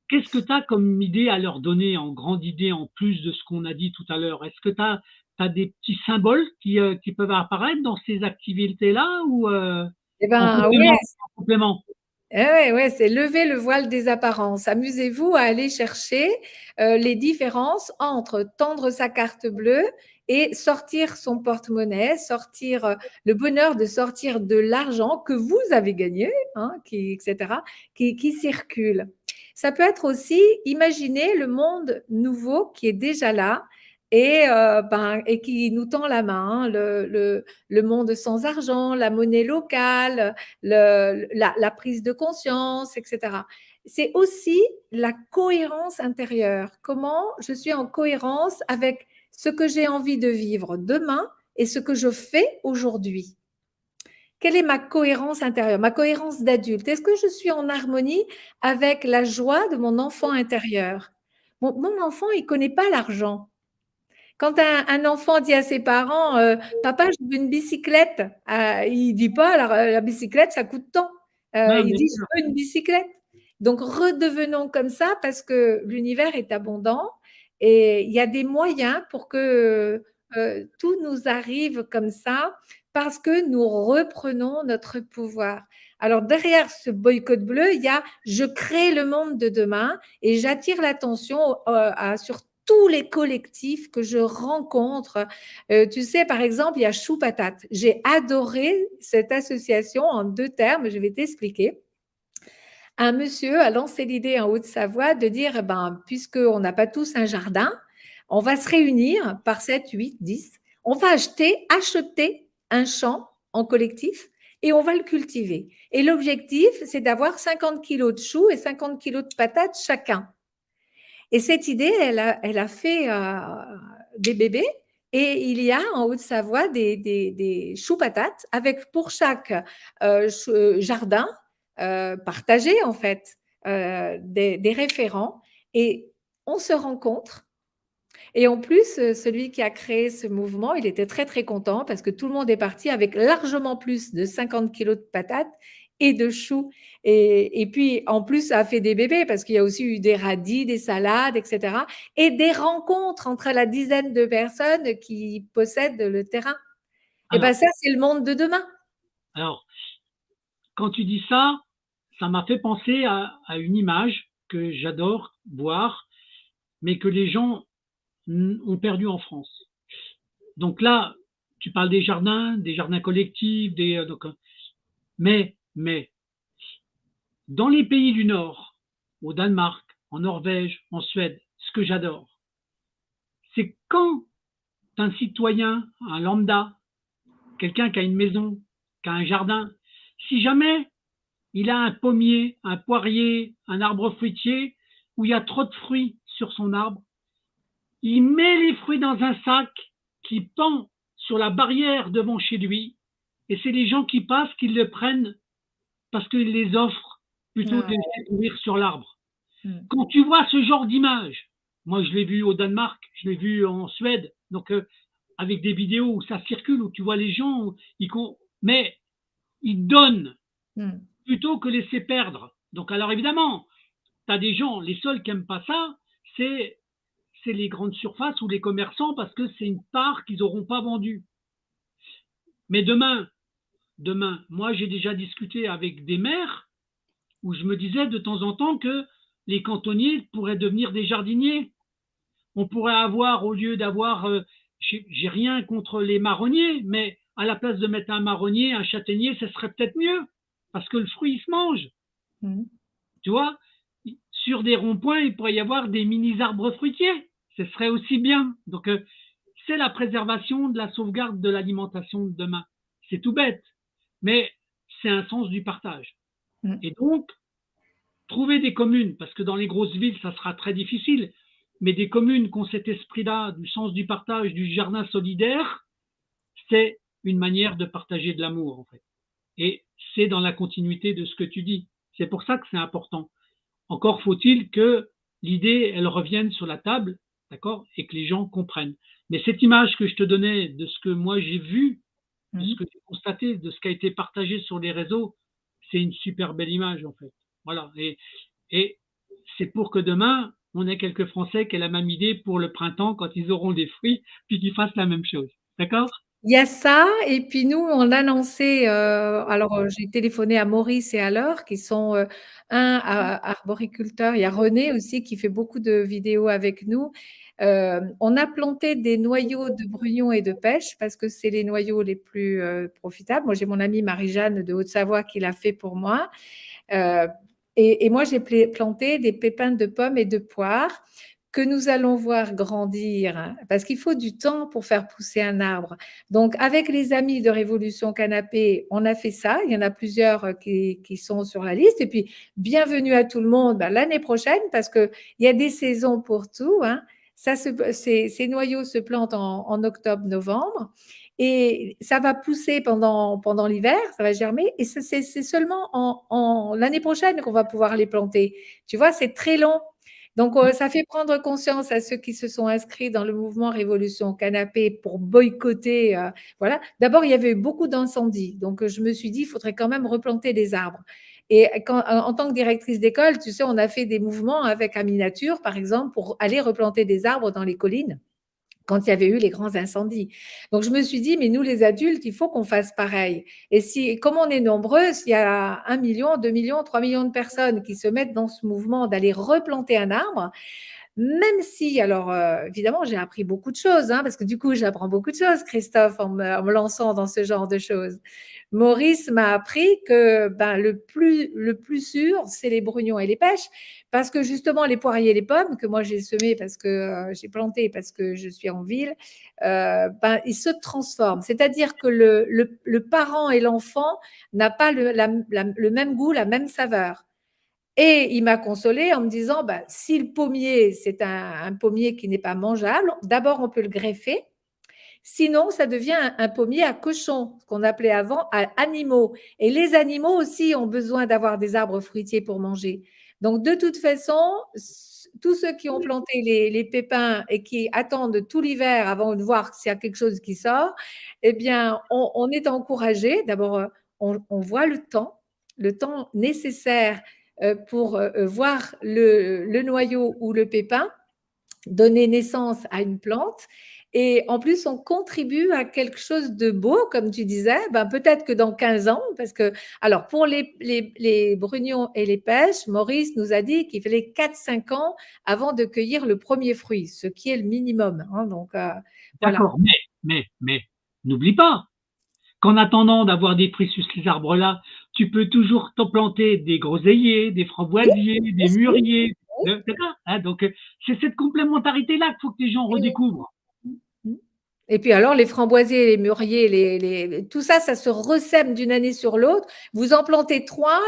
Qu'est-ce que tu as comme idée à leur donner, en grande idée, en plus de ce qu'on a dit tout à l'heure? Est-ce que tu as des petits symboles qui peuvent apparaître dans ces activités-là ou en complément? Ouais, ouais, c'est lever le voile des apparences. Amusez-vous à aller chercher les différences entre tendre sa carte bleue et sortir son porte-monnaie, sortir le bonheur de sortir de l'argent que vous avez gagné, hein, etc., qui circule. Ça peut être aussi imaginer le monde nouveau qui est déjà là et qui nous tend la main, hein, le monde sans argent, la monnaie locale, la prise de conscience, etc. C'est aussi la cohérence intérieure. Comment je suis en cohérence avec ce que j'ai envie de vivre demain et ce que je fais aujourd'hui. Quelle est ma cohérence intérieure, ma cohérence d'adulte? Est-ce que je suis en harmonie avec la joie de mon enfant intérieur? Mon enfant, il ne connaît pas l'argent. Quand un enfant dit à ses parents, papa, je veux une bicyclette, il dit pas la bicyclette, ça coûte tant. Non, Il bien dit, sûr. je veux une bicyclette. Donc, redevenons comme ça parce que l'univers est abondant et il y a des moyens pour que tout nous arrive comme ça parce que nous reprenons notre pouvoir. Alors, derrière ce boycott bleu, il y a je crée le monde de demain et j'attire l'attention sur tous les collectifs que je rencontre. Tu sais, par exemple, il y a Chou Patate. J'ai adoré cette association en 2 termes, je vais t'expliquer. Un monsieur a lancé l'idée en Haute-Savoie de dire, eh ben, puisqu'on n'a pas tous un jardin, on va se réunir par 7, 8, 10. On va acheter un champ en collectif et on va le cultiver. Et l'objectif, c'est d'avoir 50 kilos de choux et 50 kilos de patates chacun. Et cette idée, elle a fait des bébés. Et il y a en Haute-Savoie des choux-patates avec pour chaque jardin partagé, en fait, des référents. Et on se rencontre. Et en plus, celui qui a créé ce mouvement, il était très, très content parce que tout le monde est parti avec largement plus de 50 kilos de patates et de choux. Et puis, en plus, ça a fait des bébés parce qu'il y a aussi eu des radis, des salades, etc. Et des rencontres entre la dizaine de personnes qui possèdent le terrain. Et bien, Alors, ça, c'est le monde de demain. alors, quand tu dis ça, ça m'a fait penser à une image que j'adore voir, mais que les gens ont perdu en France. Donc là, tu parles des jardins collectifs, mais, dans les pays du Nord, au Danemark, en Norvège, en Suède, ce que j'adore, c'est quand un citoyen, un lambda, quelqu'un qui a une maison, qui a un jardin, si jamais il a un pommier, un poirier, un arbre fruitier, où il y a trop de fruits sur son arbre, il met les fruits dans un sac qui pend sur la barrière devant chez lui, et c'est les gens qui passent qui le prennent parce qu'il les offre plutôt de Ah, les découvrir sur l'arbre. hmm. Quand tu vois ce genre d'image, moi je l'ai vu au Danemark, je l'ai vu en Suède, donc avec des vidéos où ça circule, où tu vois les gens, mais ils donnent Hmm. plutôt que laisser perdre. Donc alors évidemment, tu as des gens, les seuls qui n'aiment pas ça, c'est les grandes surfaces ou les commerçants parce que c'est une part qu'ils n'auront pas vendue. Mais demain, moi j'ai déjà discuté avec des maires où je me disais de temps en temps que les cantonniers pourraient devenir des jardiniers. On pourrait avoir, au lieu d'avoir, j'ai rien contre les marronniers, mais à la place de mettre un marronnier, un châtaignier, ce serait peut-être mieux, parce que le fruit, il se mange. Hmm. Tu vois, sur des ronds-points, il pourrait y avoir des mini-arbres fruitiers. Ce serait aussi bien. Donc, c'est la préservation de la sauvegarde de l'alimentation de demain. C'est tout bête, mais c'est un sens du partage. Hmm. Et donc, trouver des communes, parce que dans les grosses villes, ça sera très difficile, mais des communes qui ont cet esprit-là, du sens du partage, du jardin solidaire, c'est une manière de partager de l'amour, en fait. Et c'est dans la continuité de ce que tu dis. C'est pour ça que c'est important. Encore faut-il que l'idée, elle revienne sur la table, d'accord, et que les gens comprennent. Mais cette image que je te donnais de ce que moi j'ai vu, de ce Hmm. que j'ai constaté, de ce qui a été partagé sur les réseaux, c'est une super belle image, en fait. Voilà. Et c'est pour que demain, on ait quelques Français qui aient la même idée pour le printemps quand ils auront des fruits, puis qu'ils fassent la même chose. D'accord? Il y a ça et puis nous, on a lancé, alors, j'ai téléphoné à Maurice et à Laure qui sont, un arboriculteur. Il y a René aussi qui fait beaucoup de vidéos avec nous. On a planté des noyaux de brugnon et de pêche parce que c'est les noyaux les plus, profitables. Moi, j'ai mon amie Marie-Jeanne de Haute-Savoie qui l'a fait pour moi. Euh, et moi, j'ai planté des pépins de pommes et de poires que nous allons voir grandir, hein, parce qu'il faut du temps pour faire pousser un arbre. Donc, avec les amis de Révolution Canapé, on a fait ça. Il y en a plusieurs qui sont sur la liste. Et puis, bienvenue à tout le monde l'année prochaine, parce qu'il y a des saisons pour tout. Hein. Ces noyaux se plantent en octobre-novembre. Et ça va pousser pendant l'hiver, ça va germer, et c'est seulement l'année prochaine qu'on va pouvoir les planter. Tu vois, c'est très long. Donc, ça fait prendre conscience à ceux qui se sont inscrits dans le mouvement Révolution Canapé pour boycotter. Voilà. D'abord, il y avait eu beaucoup d'incendies. Donc, je me suis dit, il faudrait quand même replanter des arbres. Et en tant que directrice d'école, tu sais, on a fait des mouvements avec Ami Nature, par exemple, pour aller replanter des arbres dans les collines quand il y avait eu les grands incendies. Donc, je me suis dit, mais nous, les adultes, il faut qu'on fasse pareil. Et si, comme on est nombreux, s'il y a 1 million, 2 millions, 3 millions de personnes qui se mettent dans ce mouvement d'aller replanter un arbre, même si, alors évidemment, j'ai appris beaucoup de choses, hein, parce que du coup, j'apprends beaucoup de choses, Christophe, en me lançant dans ce genre de choses. Maurice m'a appris que le plus sûr, c'est les brugnons et les pêches, parce que justement, les poiriers et les pommes, que moi j'ai semés parce que j'ai planté parce que je suis en ville, ils se transforment. C'est-à-dire que le parent et l'enfant n'a pas le même goût, la même saveur. Et il m'a consolée en me disant, si le pommier, c'est un pommier qui n'est pas mangeable, d'abord on peut le greffer, sinon ça devient un pommier à cochons, ce qu'on appelait avant à animaux. Et les animaux aussi ont besoin d'avoir des arbres fruitiers pour manger. Donc de toute façon, tous ceux qui ont planté les pépins et qui attendent tout l'hiver avant de voir s'il y a quelque chose qui sort, eh bien, on est encouragé. D'abord, on voit le temps nécessaire pour voir le noyau ou le pépin donner naissance à une plante. Et en plus, on contribue à quelque chose de beau, comme tu disais. Peut-être que dans 15 ans, parce que, alors, pour les brugnons et les pêches, Maurice nous a dit qu'il fallait 4-5 ans avant de cueillir le premier fruit, ce qui est le minimum. Hein, donc, voilà. D'accord, mais, n'oublie pas qu'en attendant d'avoir des fruits sur ces arbres-là, tu peux toujours t'en planter des groseilliers, des Oui, framboisiers, des aussi, mûriers. oui. D'accord, hein, donc, c'est cette complémentarité-là qu'il faut que les gens redécouvrent. Et puis alors, les framboisiers, les mûriers, tout ça, ça se ressème d'une année sur l'autre. Vous en plantez 3,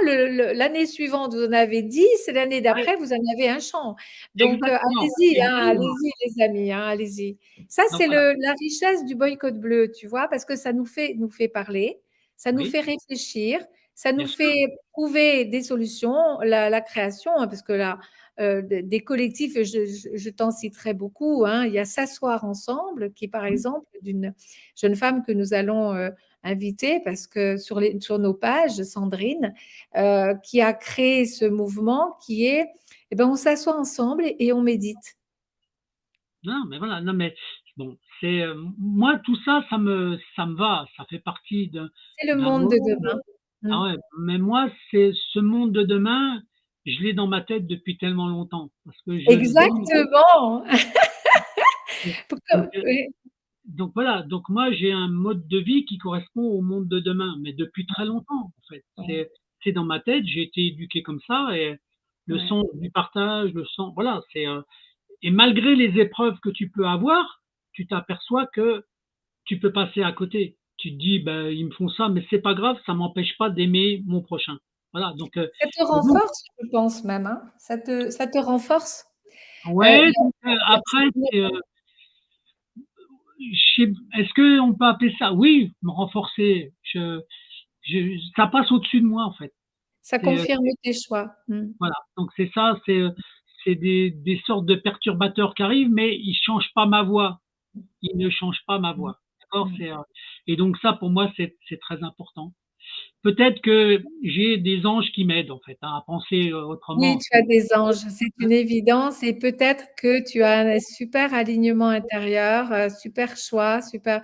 l'année suivante, vous en avez 10, et l'année Ouais, d'après, vous en avez un champ. Donc, exactement. allez-y, hein, Exactement. allez-y, les amis, hein, allez-y. Ça, Donc c'est voilà. la richesse du boycott bleu, tu vois, parce que ça nous fait parler, ça nous Oui, fait réfléchir, ça nous bien sûr. fait trouver des solutions, la création, hein, parce que là, des collectifs, je t'en citerai beaucoup. Hein. Il y a S'asseoir ensemble, qui est par exemple d'une jeune femme que nous allons inviter, parce que sur nos pages, Sandrine, qui a créé ce mouvement qui est, on s'assoit ensemble et on médite. Non, mais voilà. Non, mais bon, c'est moi tout ça, ça me va. Ça fait partie C'est le d'un monde de monde. demain. Ah Mm. ouais, mais moi, c'est ce monde de demain, je l'ai dans ma tête depuis tellement longtemps. Parce que je le donne. Exactement. Donc, Oui, donc voilà, donc moi j'ai un mode de vie qui correspond au monde de demain, mais depuis très longtemps en fait. ouais, C'est dans ma tête, j'ai été éduqué comme ça et le ouais. sens du partage, le sens, voilà, et malgré les épreuves que tu peux avoir, tu t'aperçois que tu peux passer à côté. Tu te dis, ben, ils me font ça, mais c'est pas grave, ça m'empêche pas d'aimer mon prochain. Voilà, Ça te donc, renforce, je pense même. Hein. Ça te renforce. Il ouais, y a, donc, il y a après, est-ce qu'on peut appeler ça? Oui, me renforcer. Ça passe au-dessus de moi en fait. Ça C'est, confirme tes choix. Mm. voilà. Donc c'est ça, c'est des sortes de perturbateurs qui arrivent, mais ils changent pas ma voix. Ils ne changent pas ma Mm. voix. D'accord? Mm. Et donc ça pour moi c'est très important. peut-être que j'ai des anges qui m'aident en fait hein, à penser Oui, autrement. tu as des anges, c'est une évidence et peut-être que tu as un super alignement intérieur, super choix, super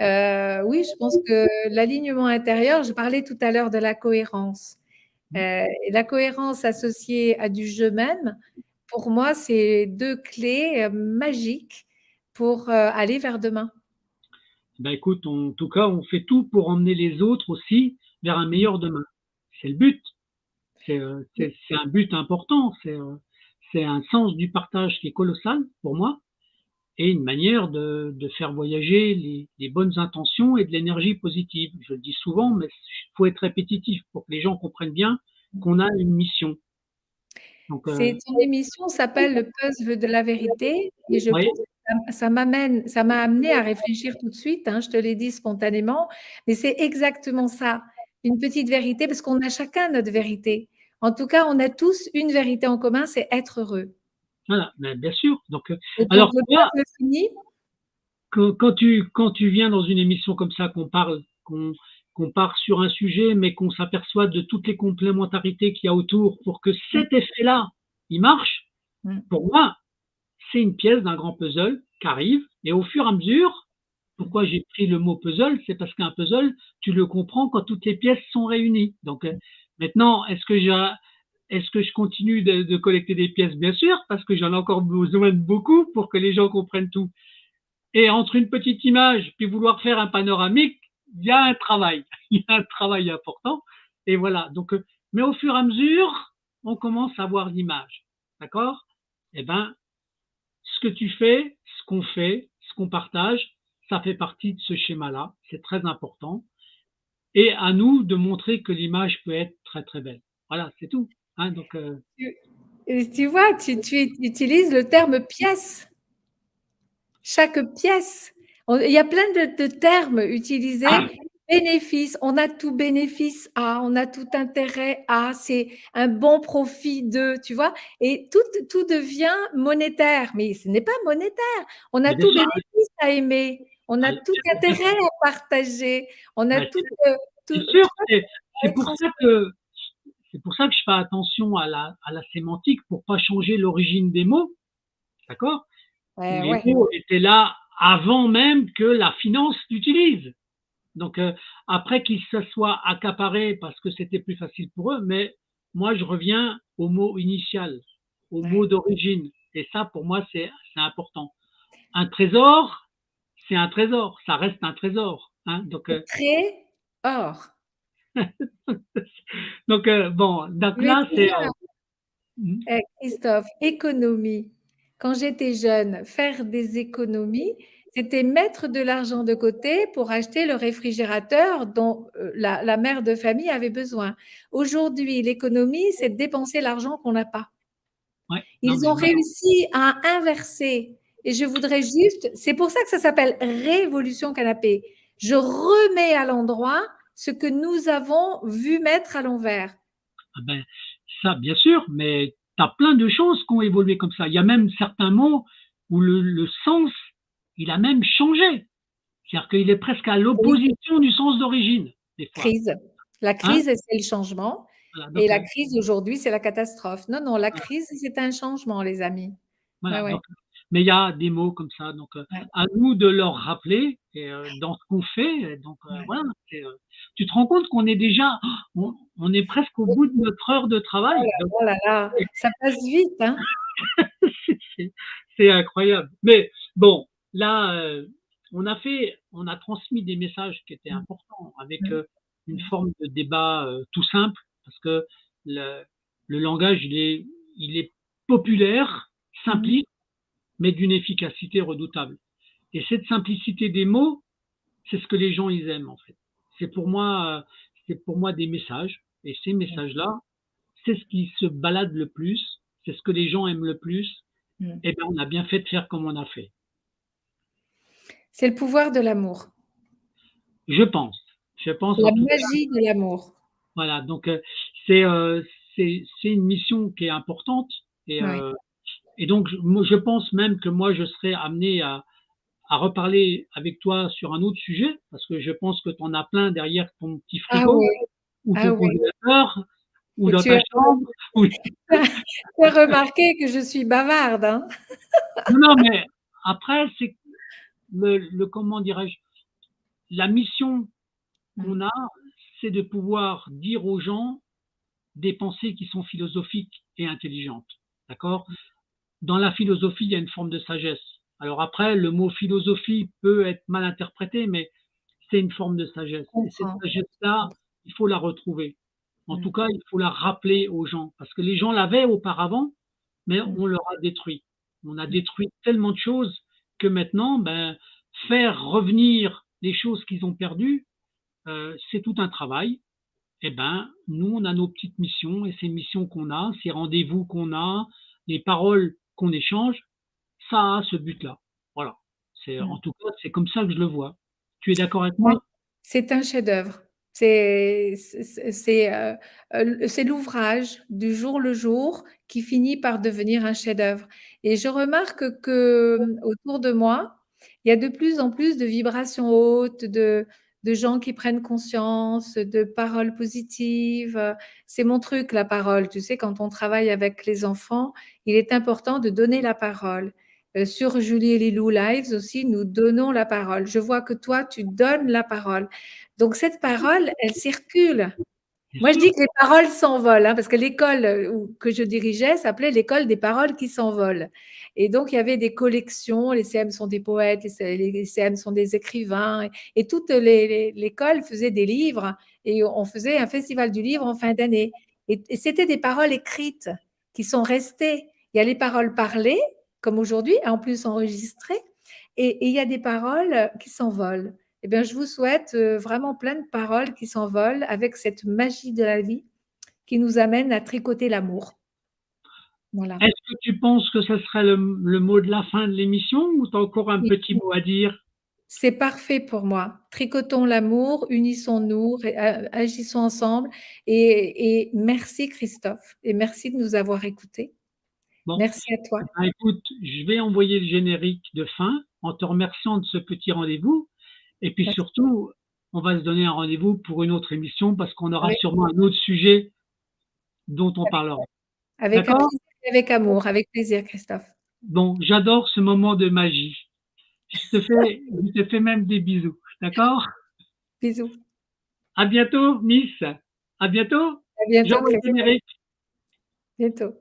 oui, je pense que l'alignement intérieur, je parlais tout à l'heure de la cohérence. Et la cohérence associée à du «je m'aime», pour moi, c'est 2 clés, magiques pour, aller vers demain. Ben écoute, en tout cas, on fait tout pour emmener les autres aussi vers un Mmh. meilleur demain. C'est le but. C'est un but important. C'est un sens du partage qui est colossal pour moi et une manière de faire voyager les bonnes intentions et de l'énergie positive. Je le dis souvent, mais il faut être répétitif pour que les gens comprennent bien qu'on a une mission. Donc, C'est ton émission s'appelle «Le puzzle de la vérité» et je oui, pense que ça m'a amené à réfléchir tout de suite, hein, je te l'ai dit spontanément, mais c'est exactement ça, une petite vérité parce qu'on a chacun notre vérité. En tout cas, on a tous une vérité en commun, c'est être heureux. voilà, ben, bien sûr. Donc, Et donc alors le toi, puzzle fini, quand tu viens dans une émission comme ça, qu'on part sur un sujet, mais qu'on s'aperçoit de toutes les complémentarités qu'il y a autour pour que mmh, cet effet-là, il marche, mmh, pour moi, c'est une pièce d'un grand puzzle qui arrive, et au fur et à mesure, pourquoi j'ai pris le mot puzzle, c'est parce qu'un puzzle, tu le comprends quand toutes les pièces sont réunies. Donc maintenant, est-ce que je continue de collecter des pièces? Bien sûr, parce que j'en ai encore besoin de beaucoup pour que les gens comprennent tout. Et entre une petite image puis vouloir faire un panoramique, il y a un travail, il y a un travail important. Et voilà. Donc, mais au fur et à mesure, on commence à voir l'image, d'accord? Eh ben, ce que tu fais, ce qu'on fait, ce qu'on partage, ça fait partie de ce schéma-là. C'est très important. Et à nous de montrer que l'image peut être très très belle. Voilà, c'est tout. Hein, donc, tu tu vois, tu utilises le terme «pièce». Chaque pièce, il y a plein de termes utilisés. Bénéfice, on a tout bénéfice à, on a tout intérêt à, c'est un bon profit de, tu vois? Et tout devient monétaire, mais ce n'est pas monétaire. On a mais bien tout sûr, bénéfice à aimer, on a ah, tout intérêt à partager, on a ben, tout, c'est tout, sûr, tu vois? c'est À être pour ça transparent. que c'est pour ça que je fais attention à la sémantique pour pas changer l'origine des mots, d'accord? Les Ouais. mots étaient là avant même que la finance l'utilise. Donc après qu'ils se soient accaparés parce que c'était plus facile pour eux, mais moi je reviens au mot initial, au mot Ouais. d'origine. Et ça pour moi c'est important. Un trésor, c'est un trésor, ça reste un trésor. Hein? Donc Très or. bon, donc Mais là tu c'est vois, Christophe, économie. Quand j'étais jeune, faire des économies, c'était mettre de l'argent de côté pour acheter le réfrigérateur dont la mère de famille avait besoin. Aujourd'hui, l'économie, c'est de dépenser l'argent qu'on n'a pas. ouais, non Ils mais ont réussi à inverser. Et je voudrais juste, c'est pour ça que ça s'appelle révolution canapé. Je remets à l'endroit ce que nous avons vu mettre à l'envers. ah ben, ça, bien sûr, mais tu as plein de choses qui ont évolué comme ça. Il y a même certains mots où le sens, il a même changé. C'est-à-dire qu'il est presque à l'opposition du sens d'origine, des fois. Crise. La Hein? crise, c'est le changement Voilà, et donc, la crise aujourd'hui, c'est la catastrophe. Non, non, la crise, c'est un changement, les amis. Ouais, voilà, ouais, donc, mais il y a des mots comme ça. Donc, ouais, à nous de leur rappeler et, dans ce qu'on fait. Et donc, ouais. voilà. Tu te rends compte qu'on est déjà, on est presque au bout de notre heure de travail. Donc, Oh là là, ça passe vite, hein? c'est c'est incroyable. Mais bon, là, on a transmis des messages qui étaient Mmh, importants avec mmh, une mmh, forme de débat tout simple, parce que le langage, il est populaire, mmh. simpliste, mais d'une efficacité redoutable. Et cette simplicité des mots, c'est ce que les gens ils aiment en fait. C'est pour moi des messages. Et ces messages-là, c'est ce qui se balade le plus, c'est ce que les gens aiment le plus, Mmh. eh bien, on a bien fait de faire comme on a fait. C'est le pouvoir de l'amour, Je pense. Je pense la en tout cas, magie de l'amour. voilà. Donc, c'est euh, c'est une mission qui est importante. Et, Ouais. et donc, je pense même que moi, je serais amené à reparler avec toi sur un autre sujet, parce que je pense que tu en as plein derrière ton petit Ah frigo. oui, ou Ah ton oui, congélateur, ou et dans tu ta as chambre, ou tu as remarqué que je suis bavarde, hein? non, non, mais après, c'est le comment dirais-je? La mission Mmh, qu'on a, c'est de pouvoir dire aux gens des pensées qui sont philosophiques et intelligentes. D'accord? Dans la philosophie, il y a une forme de sagesse. Alors après, le mot philosophie peut être mal interprété, mais c'est une forme de sagesse. je Et cette comprends, je sagesse-là, comprends. il faut la retrouver. En Mmh, tout cas, il faut la rappeler aux gens, parce que les gens l'avaient auparavant, mais mmh, on leur a détruit. On a mmh, détruit tellement de choses que maintenant, ben, faire revenir les choses qu'ils ont perdues, c'est tout un travail. Eh ben, nous, on a nos petites missions et ces missions qu'on a, ces rendez-vous qu'on a, les paroles qu'on échange, ça a ce but-là. Voilà. C'est mmh. en tout cas, c'est comme ça que je le vois. Tu es d'accord avec Ouais, moi? c'est un chef-d'œuvre. C'est l'ouvrage du jour le jour qui finit par devenir un chef-d'œuvre et je remarque que, autour de moi, il y a de plus en plus de vibrations hautes, de gens qui prennent conscience, de paroles positives, c'est mon truc la parole. Tu sais, quand on travaille avec les enfants, il est important de donner la parole. Sur Julie et Lilou Lives aussi, nous donnons la parole. Je vois que toi, tu donnes la parole. Donc cette parole, elle circule. Bien Moi, je dis sûr. que les paroles s'envolent, hein, parce que l'école que je dirigeais s'appelait l'école des paroles qui s'envolent. Et donc, il y avait des collections. Les CM sont des poètes, les CM sont des écrivains. Et toute l'école faisait des livres et on faisait un festival du livre en fin d'année. Et c'était des paroles écrites qui sont restées. Il y a les paroles parlées, comme aujourd'hui, en plus enregistrées. Et il y a des paroles qui s'envolent. Eh bien, je vous souhaite vraiment plein de paroles qui s'envolent avec cette magie de la vie qui nous amène à tricoter l'amour. Voilà. Est-ce que tu penses que ce serait le mot de la fin de l'émission ou tu as encore un Oui, petit mot à dire? c'est parfait pour moi. Tricotons l'amour, unissons-nous, agissons ensemble. Et merci Christophe. Et merci de nous avoir écoutés. Bon, Merci à toi. eh ben, écoute, je vais envoyer le générique de fin en te remerciant de ce petit rendez-vous et puis Merci. surtout, on va se donner un rendez-vous pour une autre émission parce qu'on aura Avec, sûrement un autre sujet dont on avec, parlera. avec un D'accord? plaisir et avec amour. Avec plaisir, Christophe. Bon, j'adore ce moment de magie. Je te fais même des bisous. D'accord? Bisous. À bientôt, Miss. À bientôt. À bientôt, J'envoie le Christophe. générique. Bientôt.